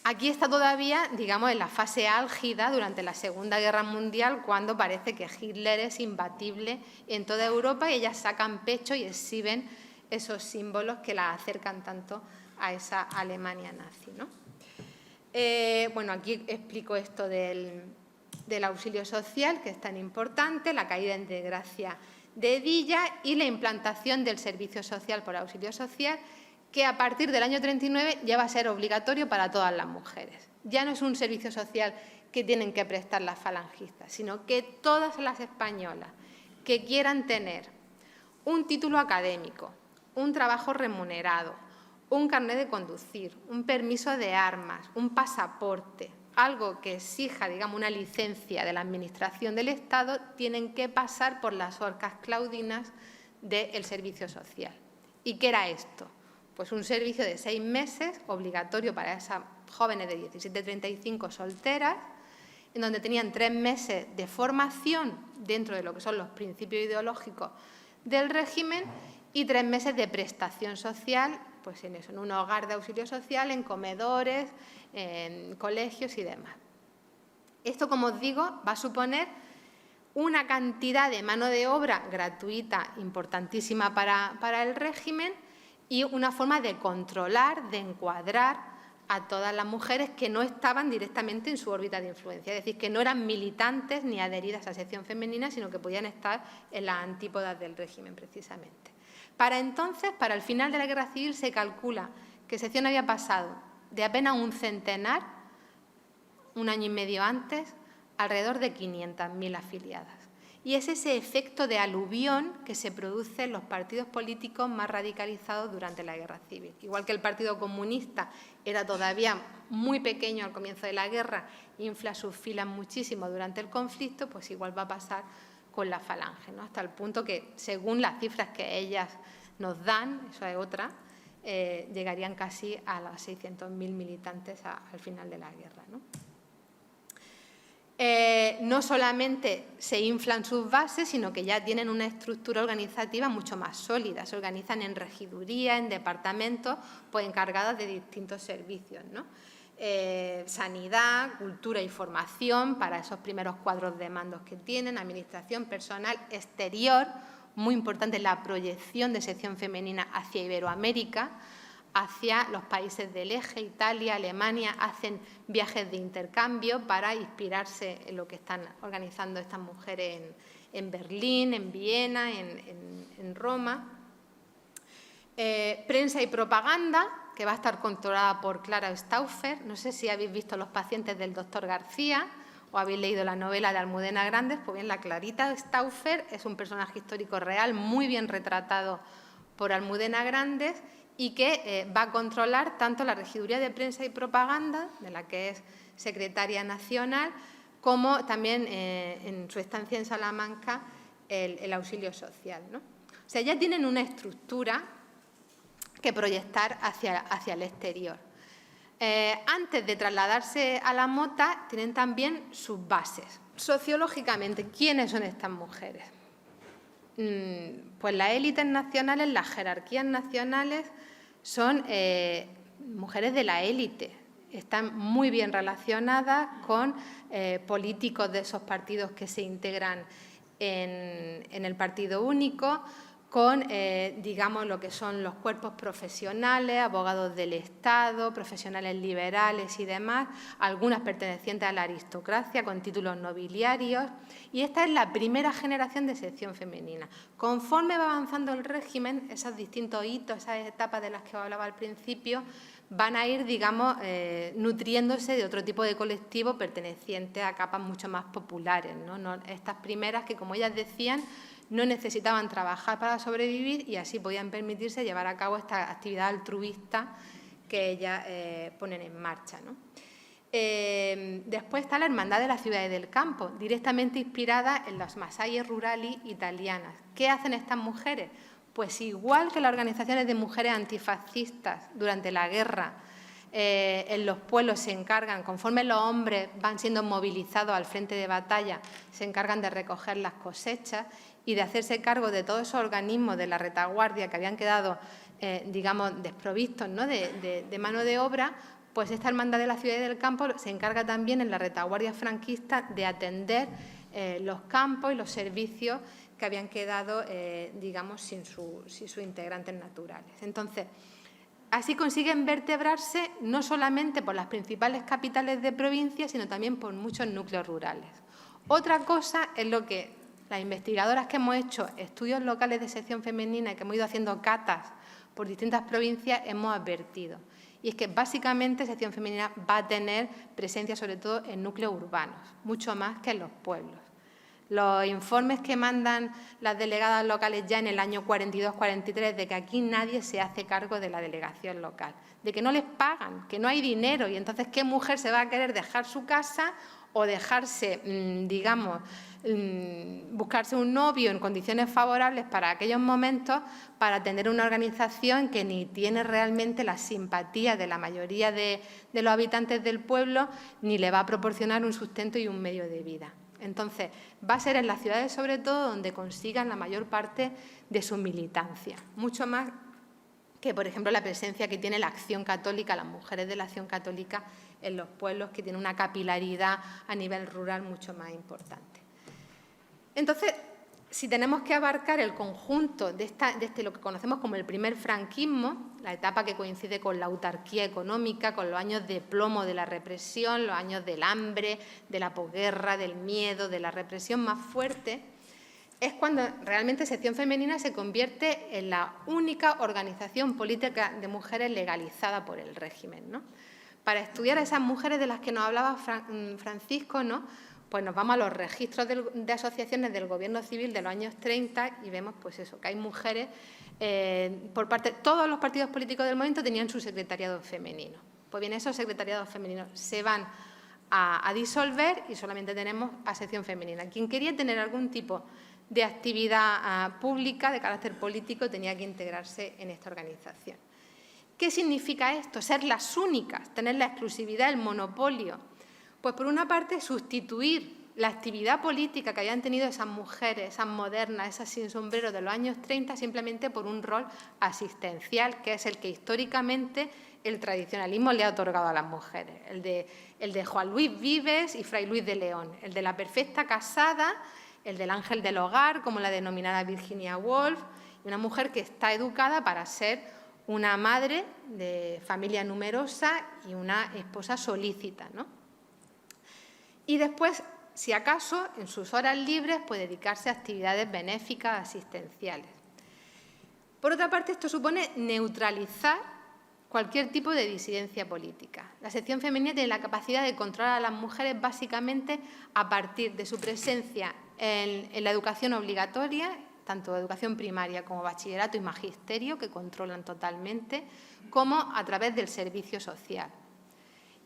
Aquí está todavía, digamos, en la fase álgida durante la Segunda Guerra Mundial, cuando parece que Hitler es imbatible en toda Europa y ellas sacan pecho y exhiben esos símbolos que las acercan tanto a esa Alemania nazi, ¿no? Bueno, aquí explico esto del auxilio social, que es tan importante, la caída en desgracia de Hedilla y la implantación del servicio social por auxilio social, que a partir del año 39 ya va a ser obligatorio para todas las mujeres. Ya no es un servicio social que tienen que prestar las falangistas, sino que todas las españolas que quieran tener un título académico, un trabajo remunerado, un carnet de conducir, un permiso de armas, un pasaporte, algo que exija, digamos, una licencia de la Administración del Estado, tienen que pasar por las horcas claudinas del servicio social. ¿Y qué era esto? Pues un servicio de 6 meses, obligatorio para esas jóvenes de 17-35 solteras, en donde tenían 3 meses de formación dentro de lo que son los principios ideológicos del régimen y 3 meses de prestación social, pues en eso, en un hogar de auxilio social, en comedores, en colegios y demás. Esto, como os digo, va a suponer una cantidad de mano de obra gratuita importantísima para el régimen y una forma de controlar, de encuadrar a todas las mujeres que no estaban directamente en su órbita de influencia, es decir, que no eran militantes ni adheridas a sección femenina, sino que podían estar en las antípodas del régimen, precisamente. Para entonces, para el final de la Guerra Civil, se calcula que sección había pasado de apenas un centenar, un año y medio antes, alrededor de 500.000 afiliadas. Y es ese efecto de aluvión que se produce en los partidos políticos más radicalizados durante la Guerra Civil. Igual que el Partido Comunista era todavía muy pequeño al comienzo de la guerra, infla sus filas muchísimo durante el conflicto, pues igual va a pasar con la Falange, ¿no? Hasta el punto que, según las cifras que ellas nos dan, eso es otra, llegarían casi a los 600.000 militantes al final de la guerra, ¿no? No solamente se inflan sus bases, sino que ya tienen una estructura organizativa mucho más sólida. Se organizan en regidurías, en departamentos, pues encargadas de distintos servicios, ¿no? Sanidad, cultura y formación para esos primeros cuadros de mandos que tienen, administración, personal, exterior, muy importante la proyección de sección femenina hacia Iberoamérica, hacia los países del eje, Italia, Alemania, hacen viajes de intercambio para inspirarse en lo que están organizando estas mujeres en Berlín, en Viena, en Roma. Prensa y propaganda, que va a estar controlada por Clara Stauffer. No sé si habéis visto Los pacientes del doctor García o habéis leído la novela de Almudena Grandes. Pues bien, la Clarita Stauffer es un personaje histórico real muy bien retratado por Almudena Grandes y que va a controlar tanto la Regiduría de Prensa y Propaganda, de la que es secretaria nacional, como también en su estancia en Salamanca el auxilio social, ¿no? O sea, ya tienen una estructura que proyectar hacia el exterior. Antes de trasladarse a la Mota, tienen también sus bases. Sociológicamente, ¿quiénes son estas mujeres? pues las élites nacionales, las jerarquías nacionales son mujeres de la élite. Están muy bien relacionadas con políticos de esos partidos que se integran en el partido único, con, digamos, lo que son los cuerpos profesionales, abogados del Estado, profesionales liberales y demás, algunas pertenecientes a la aristocracia con títulos nobiliarios. Y esta es la primera generación de sección femenina. Conforme va avanzando el régimen, esos distintos hitos, esas etapas de las que os hablaba al principio, van a ir, digamos, nutriéndose de otro tipo de colectivo perteneciente a capas mucho más populares, ¿no? Estas primeras que, como ellas decían, no necesitaban trabajar para sobrevivir y así podían permitirse llevar a cabo esta actividad altruista que ellas ponen en marcha, ¿no? Después está la Hermandad de las Ciudades del Campo, directamente inspirada en las Massaie rurali italianas. ¿Qué hacen estas mujeres? Pues igual que las organizaciones de mujeres antifascistas durante la guerra, en los pueblos se encargan, conforme los hombres van siendo movilizados al frente de batalla, se encargan de recoger las cosechas y de hacerse cargo de todos esos organismos de la retaguardia que habían quedado, digamos, desprovistos, ¿no?, de mano de obra. Pues esta Hermandad de la Ciudad y del Campo se encarga también en la retaguardia franquista de atender los campos y los servicios que habían quedado, digamos, sin sus integrantes naturales. Entonces, así consiguen vertebrarse no solamente por las principales capitales de provincia, sino también por muchos núcleos rurales. Otra cosa es lo que las investigadoras que hemos hecho estudios locales de sección femenina y que hemos ido haciendo catas por distintas provincias hemos advertido. Y es que básicamente sección femenina va a tener presencia sobre todo en núcleos urbanos, mucho más que en los pueblos. Los informes que mandan las delegadas locales ya en el año 42-43 de que aquí nadie se hace cargo de la delegación local, de que no les pagan, que no hay dinero y entonces ¿qué mujer se va a querer dejar su casa o dejarse, digamos, buscarse un novio en condiciones favorables para aquellos momentos para tener una organización que ni tiene realmente la simpatía de la mayoría de los habitantes del pueblo ni le va a proporcionar un sustento y un medio de vida? Entonces, va a ser en las ciudades sobre todo donde consigan la mayor parte de su militancia, mucho más que, por ejemplo, la presencia que tiene la Acción Católica, las mujeres de la Acción Católica en los pueblos, que tiene una capilaridad a nivel rural mucho más importante. Entonces, si tenemos que abarcar el conjunto de lo que conocemos como el primer franquismo, la etapa que coincide con la autarquía económica, con los años de plomo de la represión, los años del hambre, de la posguerra, del miedo, de la represión más fuerte, es cuando realmente sección femenina se convierte en la única organización política de mujeres legalizada por el régimen, ¿no? Para estudiar a esas mujeres de las que nos hablaba Francisco, ¿no?, pues nos vamos a los registros de asociaciones del Gobierno civil de los años 30 y vemos, pues eso, que hay mujeres por parte de todos los partidos políticos del momento tenían su secretariado femenino. Pues bien, esos secretariados femeninos se van a disolver y solamente tenemos a sección femenina. Quien quería tener algún tipo de actividad pública de carácter político tenía que integrarse en esta organización. ¿Qué significa esto? Ser las únicas, tener la exclusividad, el monopolio. Pues por una parte sustituir la actividad política que habían tenido esas mujeres, esas modernas, esas sin sombrero de los años 30 simplemente por un rol asistencial, que es el que históricamente el tradicionalismo le ha otorgado a las mujeres, el de Juan Luis Vives y Fray Luis de León, el de la perfecta casada, el del ángel del hogar, como la denominada Virginia Woolf, una mujer que está educada para ser una madre de familia numerosa y una esposa solícita, ¿no? Y después, si acaso, en sus horas libres, puede dedicarse a actividades benéficas, asistenciales. Por otra parte, esto supone neutralizar cualquier tipo de disidencia política. La sección femenina tiene la capacidad de controlar a las mujeres básicamente a partir de su presencia en la educación obligatoria, tanto educación primaria como bachillerato y magisterio, que controlan totalmente, como a través del servicio social.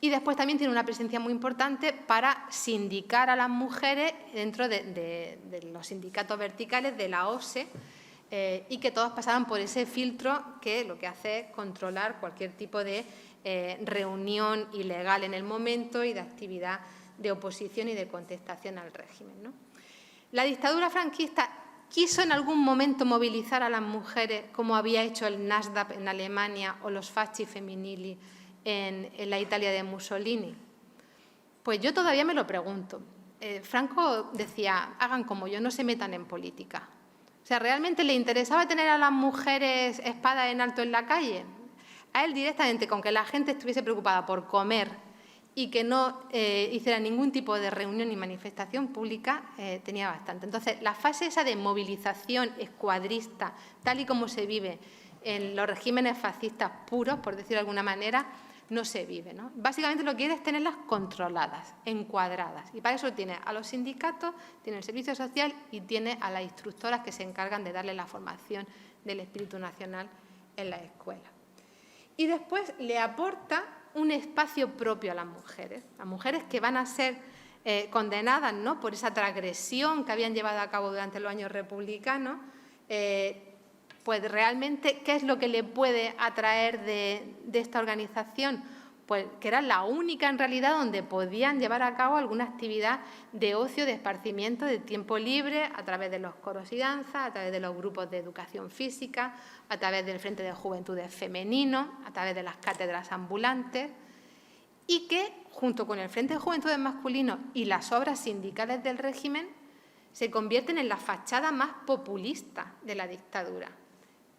Y después también tiene una presencia muy importante para sindicar a las mujeres dentro de los sindicatos verticales de la OSE y que todos pasaran por ese filtro que lo que hace es controlar cualquier tipo de reunión ilegal en el momento y de actividad de oposición y de contestación al régimen, ¿no? La dictadura franquista ¿Quiso en algún momento movilizar a las mujeres como había hecho el NASDAP en Alemania o los Fasci Femminili en la Italia de Mussolini? Pues yo todavía me lo pregunto. Franco decía, hagan como yo, no se metan en política. O sea, ¿realmente le interesaba tener a las mujeres espadas en alto en la calle? A él directamente, con que la gente estuviese preocupada por comer y que no hiciera ningún tipo de reunión ni manifestación pública, tenía bastante. Entonces, la fase esa de movilización escuadrista, tal y como se vive en los regímenes fascistas puros, por decirlo de alguna manera, no se vive, ¿no? Básicamente lo que quiere es tenerlas controladas, encuadradas. Y para eso tiene a los sindicatos, tiene el servicio social y tiene a las instructoras que se encargan de darle la formación del espíritu nacional en la escuela. Y después le aporta un espacio propio a las mujeres que van a ser condenadas, ¿no?, por esa transgresión que habían llevado a cabo durante los años republicanos. Pues realmente, ¿qué es lo que le puede atraer de esta organización? Pues que era la única en realidad donde podían llevar a cabo alguna actividad de ocio, de esparcimiento, de tiempo libre, a través de los coros y danzas, a través de los grupos de educación física, a través del Frente de Juventudes Femenino, a través de las cátedras ambulantes, y que, junto con el Frente de Juventudes Masculino y las obras sindicales del régimen, se convierten en la fachada más populista de la dictadura,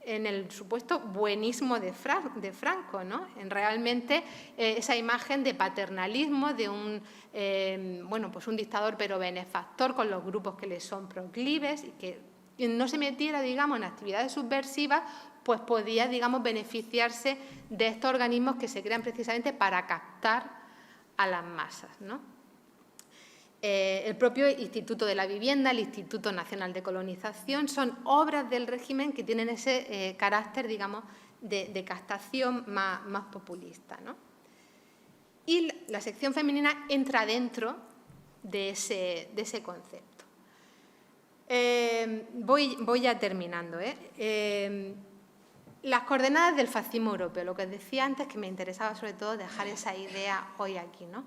en el supuesto buenismo de Franco, ¿no? En realmente esa imagen de paternalismo, de un dictador pero benefactor con los grupos que le son proclives y que no se metiera, digamos, en actividades subversivas, pues podía, digamos, beneficiarse de estos organismos que se crean precisamente para captar a las masas, ¿no? El propio Instituto de la Vivienda, el Instituto Nacional de Colonización, son obras del régimen que tienen ese carácter, digamos, de captación más populista, ¿no? Y la sección femenina entra dentro de ese concepto. Voy ya terminando. Las coordenadas del fascismo europeo, lo que os decía antes, que me interesaba sobre todo dejar esa idea hoy aquí, ¿no?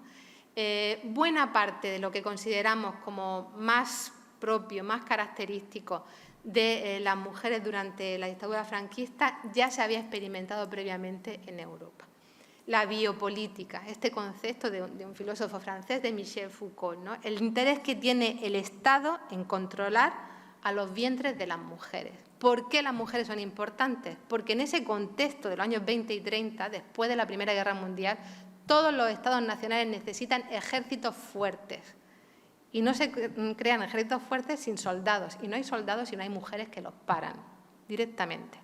Buena parte de lo que consideramos como más propio, más característico de las mujeres durante la dictadura franquista ya se había experimentado previamente en Europa. La biopolítica, este concepto de un filósofo francés, de Michel Foucault, ¿no? El interés que tiene el Estado en controlar a los vientres de las mujeres. ¿Por qué las mujeres son importantes? Porque en ese contexto de los años 20 y 30, después de la Primera Guerra Mundial, todos los estados nacionales necesitan ejércitos fuertes. Y no se crean ejércitos fuertes sin soldados. Y no hay soldados si no hay mujeres que los paran directamente.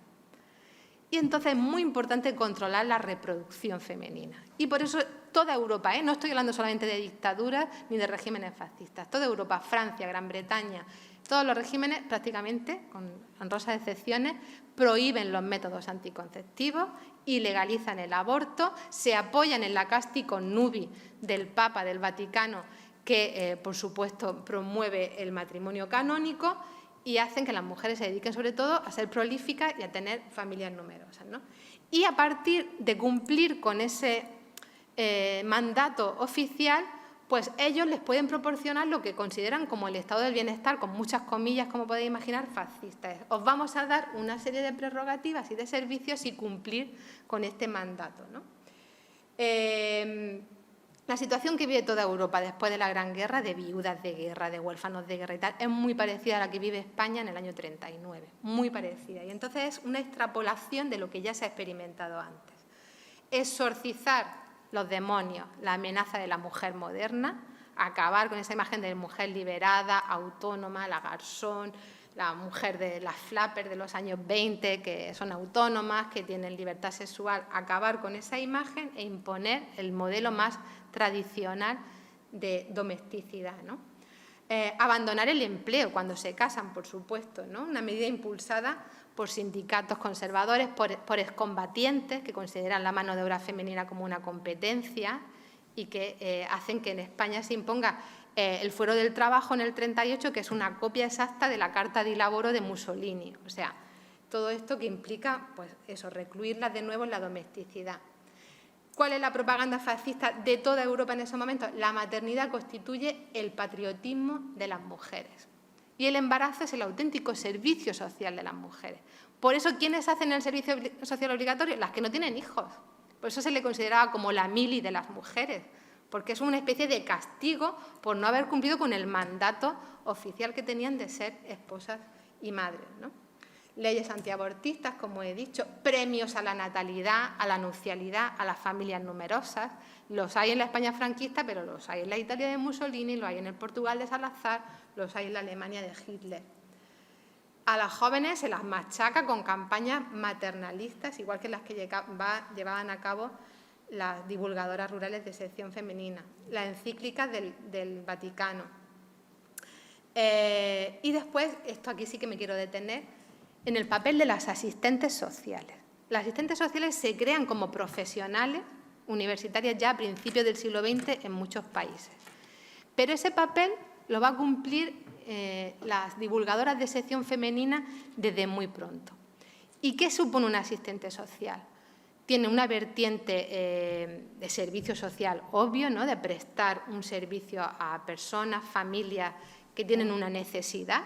Y entonces es muy importante controlar la reproducción femenina. Y por eso toda Europa, no estoy hablando solamente de dictaduras ni de regímenes fascistas, toda Europa, Francia, Gran Bretaña, todos los regímenes prácticamente, con honrosas excepciones, prohíben los métodos anticonceptivos y legalizan el aborto, se apoyan en la Casti Connubii del Papa del Vaticano, que por supuesto promueve el matrimonio canónico y hacen que las mujeres se dediquen sobre todo a ser prolíficas y a tener familias numerosas, ¿no? Y a partir de cumplir con ese mandato oficial, pues ellos les pueden proporcionar lo que consideran como el estado del bienestar, con muchas comillas, como podéis imaginar, fascistas. Os vamos a dar una serie de prerrogativas y de servicios y cumplir con este mandato, ¿no? La situación que vive toda Europa después de la Gran Guerra, de viudas de guerra, de huérfanos de guerra y tal, es muy parecida a la que vive España en el año 39, muy parecida. Y entonces es una extrapolación de lo que ya se ha experimentado antes. Exorcizar los demonios, la amenaza de la mujer moderna, acabar con esa imagen de mujer liberada, autónoma, la garzón, la mujer de las flappers de los años 20, que son autónomas, que tienen libertad sexual, acabar con esa imagen e imponer el modelo más tradicional de domesticidad, ¿no? Abandonar el empleo cuando se casan, por supuesto, ¿no? Una medida impulsada por sindicatos conservadores, por excombatientes que consideran la mano de obra femenina como una competencia y que hacen que en España se imponga el fuero del trabajo en el 38, que es una copia exacta de la Carta di Lavoro de Mussolini. O sea, todo esto que implica, pues eso, recluirlas de nuevo en la domesticidad. ¿Cuál es la propaganda fascista de toda Europa en ese momento? La maternidad constituye el patriotismo de las mujeres. Y el embarazo es el auténtico servicio social de las mujeres. Por eso, ¿quiénes hacen el servicio social obligatorio? Las que no tienen hijos. Por eso se le consideraba como la mili de las mujeres, porque es una especie de castigo por no haber cumplido con el mandato oficial que tenían de ser esposas y madres, ¿no? Leyes antiabortistas, como he dicho, premios a la natalidad, a la nupcialidad, a las familias numerosas. Los hay en la España franquista, pero los hay en la Italia de Mussolini, los hay en el Portugal de Salazar, los hay en la Alemania de Hitler. A las jóvenes se las machaca con campañas maternalistas, igual que las que llevaban a cabo las divulgadoras rurales de sección femenina, las encíclicas del Vaticano. Y después, esto aquí sí que me quiero detener, en el papel de las asistentes sociales. Las asistentes sociales se crean como profesionales universitarias ya a principios del siglo XX en muchos países. Pero ese papel lo va a cumplir las divulgadoras de sección femenina desde muy pronto. ¿Y qué supone un asistente social? Tiene una vertiente de servicio social obvio, ¿no?, de prestar un servicio a personas, familias que tienen una necesidad.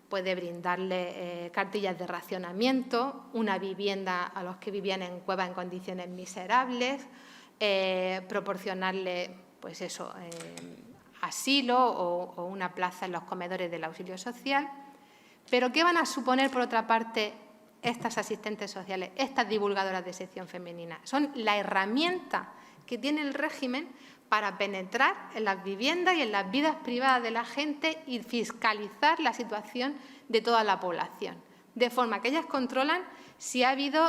Puede brindarle cartillas de racionamiento, una vivienda a los que vivían en cuevas en condiciones miserables, proporcionarle, pues eso, asilo o una plaza en los comedores del auxilio social. Pero ¿qué van a suponer, por otra parte, estas asistentes sociales, estas divulgadoras de sección femenina? Son la herramienta que tiene el régimen para penetrar en las viviendas y en las vidas privadas de la gente y fiscalizar la situación de toda la población. De forma que ellas controlan si ha habido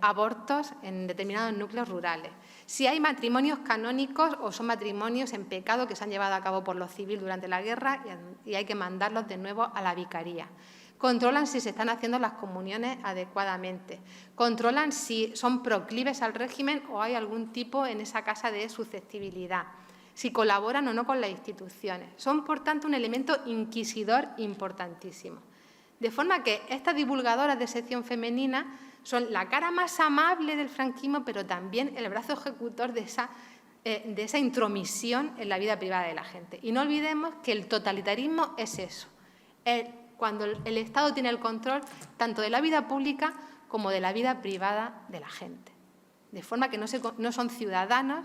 abortos en determinados núcleos rurales, si hay matrimonios canónicos o son matrimonios en pecado que se han llevado a cabo por los civiles durante la guerra y hay que mandarlos de nuevo a la vicaría. Controlan si se están haciendo las comuniones adecuadamente. Controlan si son proclives al régimen o hay algún tipo en esa casa de susceptibilidad. Si colaboran o no con las instituciones. Son, por tanto, un elemento inquisidor importantísimo. De forma que estas divulgadoras de sección femenina son la cara más amable del franquismo, pero también el brazo ejecutor de esa intromisión en la vida privada de la gente. Y no olvidemos que el totalitarismo es eso. Cuando el Estado tiene el control tanto de la vida pública como de la vida privada de la gente. De forma que no son ciudadanos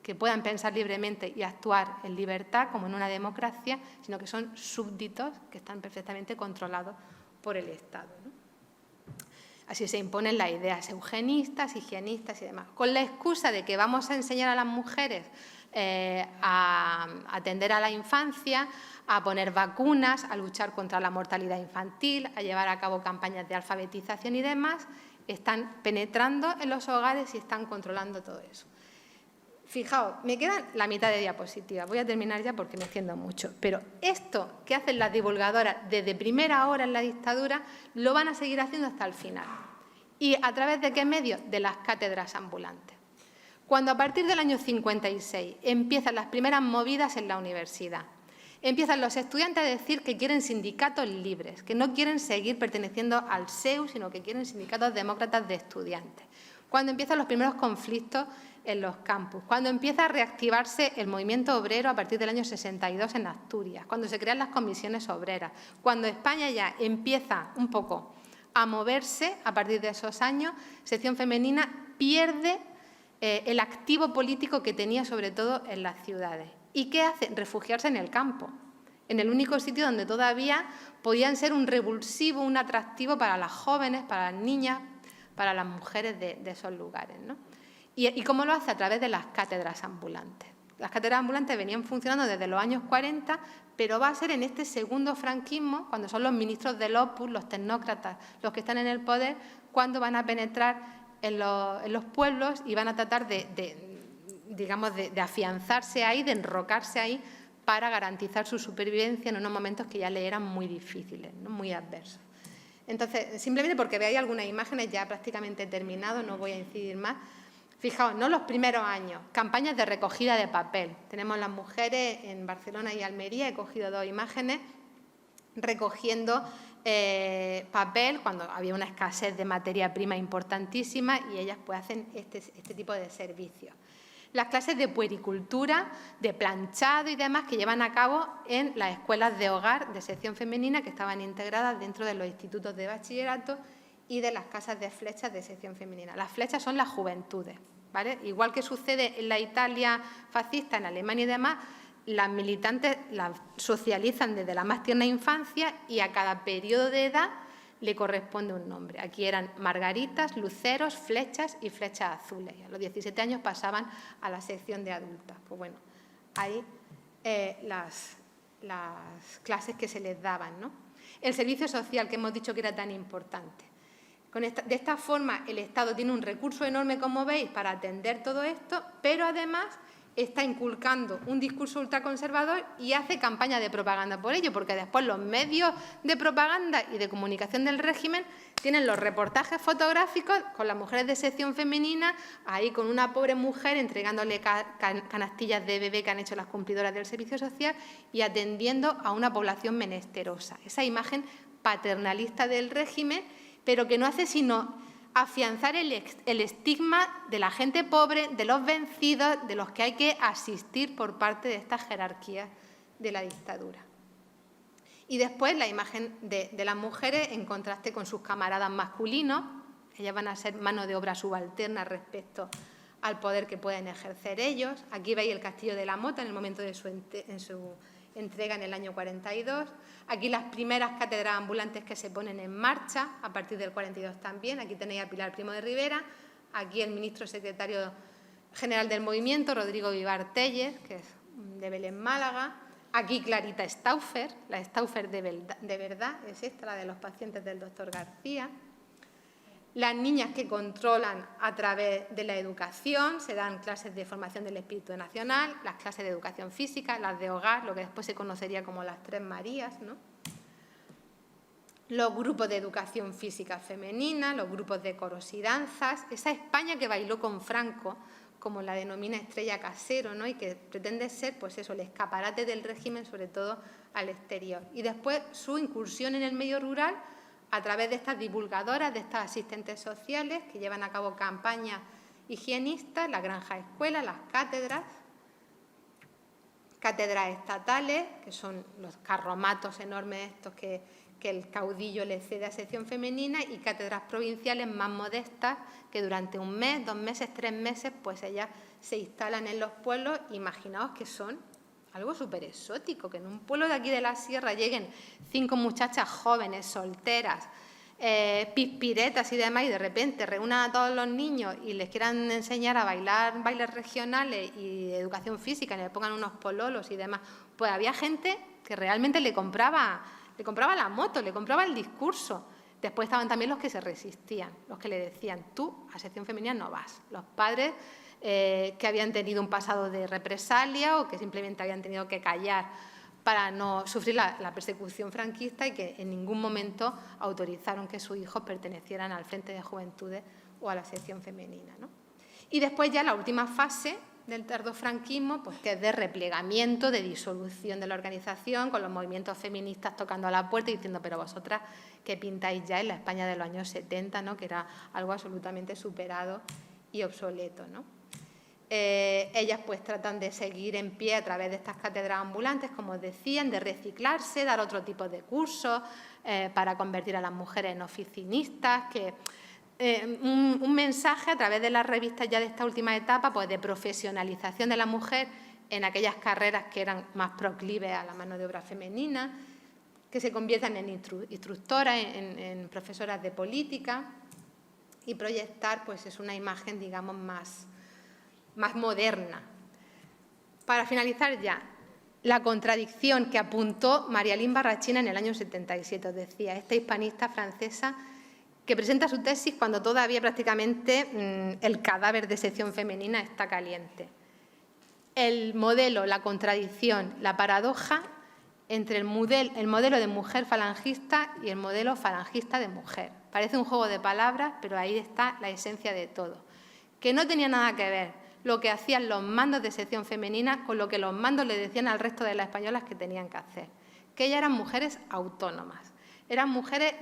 que puedan pensar libremente y actuar en libertad como en una democracia, sino que son súbditos que están perfectamente controlados por el Estado, ¿no? Así se imponen las ideas eugenistas, higienistas y demás. Con la excusa de que vamos a enseñar a las mujeres a atender a la infancia, a poner vacunas, a luchar contra la mortalidad infantil, a llevar a cabo campañas de alfabetización y demás, están penetrando en los hogares y están controlando todo eso. Fijaos, me queda la mitad de diapositiva, voy a terminar ya porque me extiendo mucho, pero esto que hacen las divulgadoras desde primera hora en la dictadura lo van a seguir haciendo hasta el final. ¿Y a través de qué medios? De las cátedras ambulantes. Cuando a partir del año 56 empiezan las primeras movidas en la universidad, empiezan los estudiantes a decir que quieren sindicatos libres, que no quieren seguir perteneciendo al SEU, sino que quieren sindicatos demócratas de estudiantes. Cuando empiezan los primeros conflictos en los campus, cuando empieza a reactivarse el movimiento obrero a partir del año 62 en Asturias, cuando se crean las comisiones obreras, cuando España ya empieza un poco a moverse a partir de esos años, sección femenina pierde el activo político que tenía sobre todo en las ciudades. ¿Y qué hace? Refugiarse en el campo, en el único sitio donde todavía podían ser un revulsivo, un atractivo para las jóvenes, para las niñas, para las mujeres de esos lugares, ¿no? ¿Y cómo lo hace? A través de las cátedras ambulantes. Las cátedras ambulantes venían funcionando desde los años 40, pero va a ser en este segundo franquismo, cuando son los ministros del Opus, los tecnócratas, los que están en el poder, cuando van a penetrar en los pueblos y van a tratar de afianzarse ahí, de enrocarse ahí, para garantizar su supervivencia en unos momentos que ya le eran muy difíciles, ¿no? Muy adversos. Entonces, simplemente porque veáis algunas imágenes, ya prácticamente terminado, no voy a incidir más. Fijaos, ¿no? Los primeros años, campañas de recogida de papel. Tenemos las mujeres en Barcelona y Almería, he cogido 2 imágenes, recogiendo papel cuando había una escasez de materia prima importantísima y ellas pues hacen este tipo de servicios. las clases de puericultura, de planchado y demás que llevan a cabo en las escuelas de hogar de sección femenina que estaban integradas dentro de los institutos de bachillerato y de las casas de flechas de sección femenina. Las flechas son las juventudes, ¿vale? Igual que sucede en la Italia fascista, en Alemania y demás, las militantes las socializan desde la más tierna infancia y a cada periodo de edad le corresponde un nombre. Aquí eran margaritas, luceros, flechas y flechas azules. A los 17 años pasaban a la sección de adultas. Pues bueno, ahí las clases que se les daban, ¿no? El servicio social, que hemos dicho que era tan importante. De esta forma, el Estado tiene un recurso enorme, como veis, para atender todo esto, pero además está inculcando un discurso ultraconservador y hace campaña de propaganda por ello, porque después los medios de propaganda y de comunicación del régimen tienen los reportajes fotográficos con las mujeres de sección femenina, ahí con una pobre mujer entregándole canastillas de bebé que han hecho las cumplidoras del servicio social y atendiendo a una población menesterosa. Esa imagen paternalista del régimen, pero que no hace sino afianzar el estigma de la gente pobre, de los vencidos, de los que hay que asistir por parte de esta jerarquía de la dictadura. Y después la imagen de las mujeres en contraste con sus camaradas masculinos. Ellas van a ser mano de obra subalterna respecto al poder que pueden ejercer ellos. Aquí veis el Castillo de la Mota en el momento de su entrega en el año 42. Aquí las primeras cátedras ambulantes que se ponen en marcha, a partir del 42 también. Aquí tenéis a Pilar Primo de Rivera, aquí el ministro secretario general del movimiento, Rodrigo Vivar Tellez, que es de Belén, Málaga. Aquí Clarita Stauffer, la Stauffer de verdad, es esta, la de los pacientes del doctor García. Las niñas que controlan a través de la educación, se dan clases de formación del espíritu nacional, las clases de educación física, las de hogar, lo que después se conocería como las Tres Marías, ¿no? Los grupos de educación física femenina, los grupos de coros y danzas, esa España que bailó con Franco, como la denomina Estrella Casero, ¿no? Y que pretende ser, pues eso, el escaparate del régimen, sobre todo al exterior. Y después su incursión en el medio rural, a través de estas divulgadoras, de estas asistentes sociales que llevan a cabo campañas higienistas, las granjas escuelas, las cátedras estatales, que son los carromatos enormes estos que el caudillo le cede a sección femenina, y cátedras provinciales más modestas que durante un mes, 2 meses, 3 meses, pues ellas se instalan en los pueblos. Imaginaos que son algo súper exótico, que en un pueblo de aquí de la sierra lleguen 5 muchachas jóvenes, solteras, pispiretas y demás, y de repente reúnan a todos los niños y les quieran enseñar a bailar bailes regionales y educación física, y les pongan unos pololos y demás. Pues había gente que realmente le compraba la moto, le compraba el discurso. Después estaban también los que se resistían, los que le decían, tú a sección femenina no vas. Los padres que habían tenido un pasado de represalia o que simplemente habían tenido que callar para no sufrir la persecución franquista, y que en ningún momento autorizaron que sus hijos pertenecieran al Frente de Juventudes o a la sección femenina, ¿no? Y después ya la última fase del tardofranquismo, pues que es de replegamiento, de disolución de la organización, con los movimientos feministas tocando a la puerta y diciendo, pero vosotras, ¿qué pintáis ya en la España de los años 70, ¿no? Que era algo absolutamente superado y obsoleto, ¿no? Ellas pues tratan de seguir en pie a través de estas cátedras ambulantes, como os decían, de reciclarse, dar otro tipo de cursos para convertir a las mujeres en oficinistas, un mensaje a través de las revistas ya de esta última etapa, pues de profesionalización de la mujer en aquellas carreras que eran más proclives a la mano de obra femenina, que se conviertan en instructoras, en profesoras de política, y proyectar pues es una imagen, digamos, más moderna. Para finalizar ya, la contradicción que apuntó Marialín Barrachina en el año 77, os decía, esta hispanista francesa que presenta su tesis cuando todavía prácticamente el cadáver de sección femenina está caliente. El modelo, la contradicción, la paradoja entre el modelo de mujer falangista y el modelo falangista de mujer. Parece un juego de palabras, pero ahí está la esencia de todo. Que no tenía nada que ver lo que hacían los mandos de sección femenina con lo que los mandos le decían al resto de las españolas que tenían que hacer. Que ellas eran mujeres autónomas, eran mujeres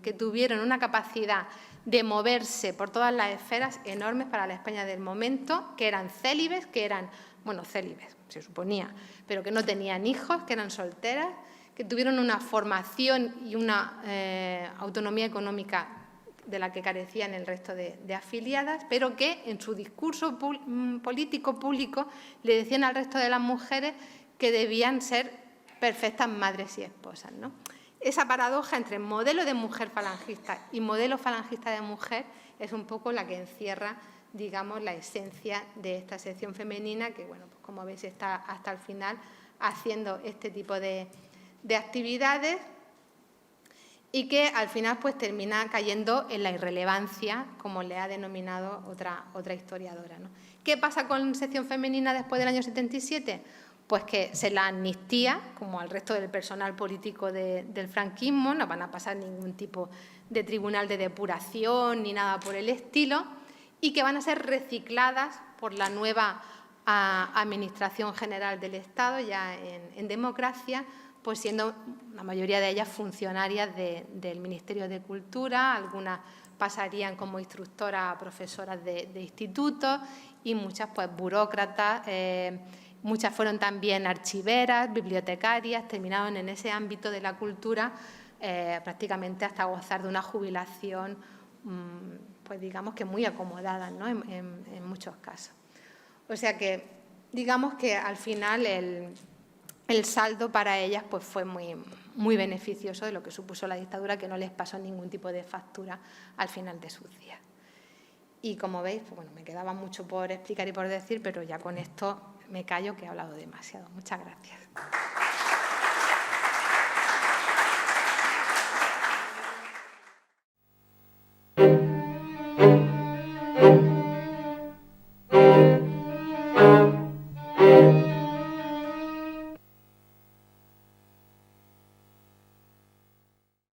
que tuvieron una capacidad de moverse por todas las esferas enormes para la España del momento, que eran célibes, célibes, se suponía, pero que no tenían hijos, que eran solteras, que tuvieron una formación y una autonomía económica de la que carecían el resto de afiliadas, pero que en su discurso político público le decían al resto de las mujeres que debían ser perfectas madres y esposas, ¿no? Esa paradoja entre modelo de mujer falangista y modelo falangista de mujer es un poco la que encierra, digamos, la esencia de esta sección femenina que, bueno, pues como veis está hasta el final haciendo este tipo de actividades y que al final pues termina cayendo en la irrelevancia, como le ha denominado otra historiadora, ¿no? ¿Qué pasa con sección femenina después del año 77? Pues que se la amnistía, como al resto del personal político del franquismo, no van a pasar ningún tipo de tribunal de depuración ni nada por el estilo, y que van a ser recicladas por la nueva Administración General del Estado, ya en democracia, pues siendo la mayoría de ellas funcionarias del Ministerio de Cultura, algunas pasarían como instructoras a profesoras de institutos y muchas pues burócratas. Muchas fueron también archiveras, bibliotecarias, terminaron en ese ámbito de la cultura prácticamente hasta gozar de una jubilación, pues digamos que muy acomodada, ¿no? en muchos casos. O sea que digamos que al final el saldo para ellas pues fue muy beneficioso de lo que supuso la dictadura, que no les pasó ningún tipo de factura al final de sus días. Y como veis, pues bueno, me quedaba mucho por explicar y por decir, pero ya con esto me callo, que he hablado demasiado. Muchas gracias.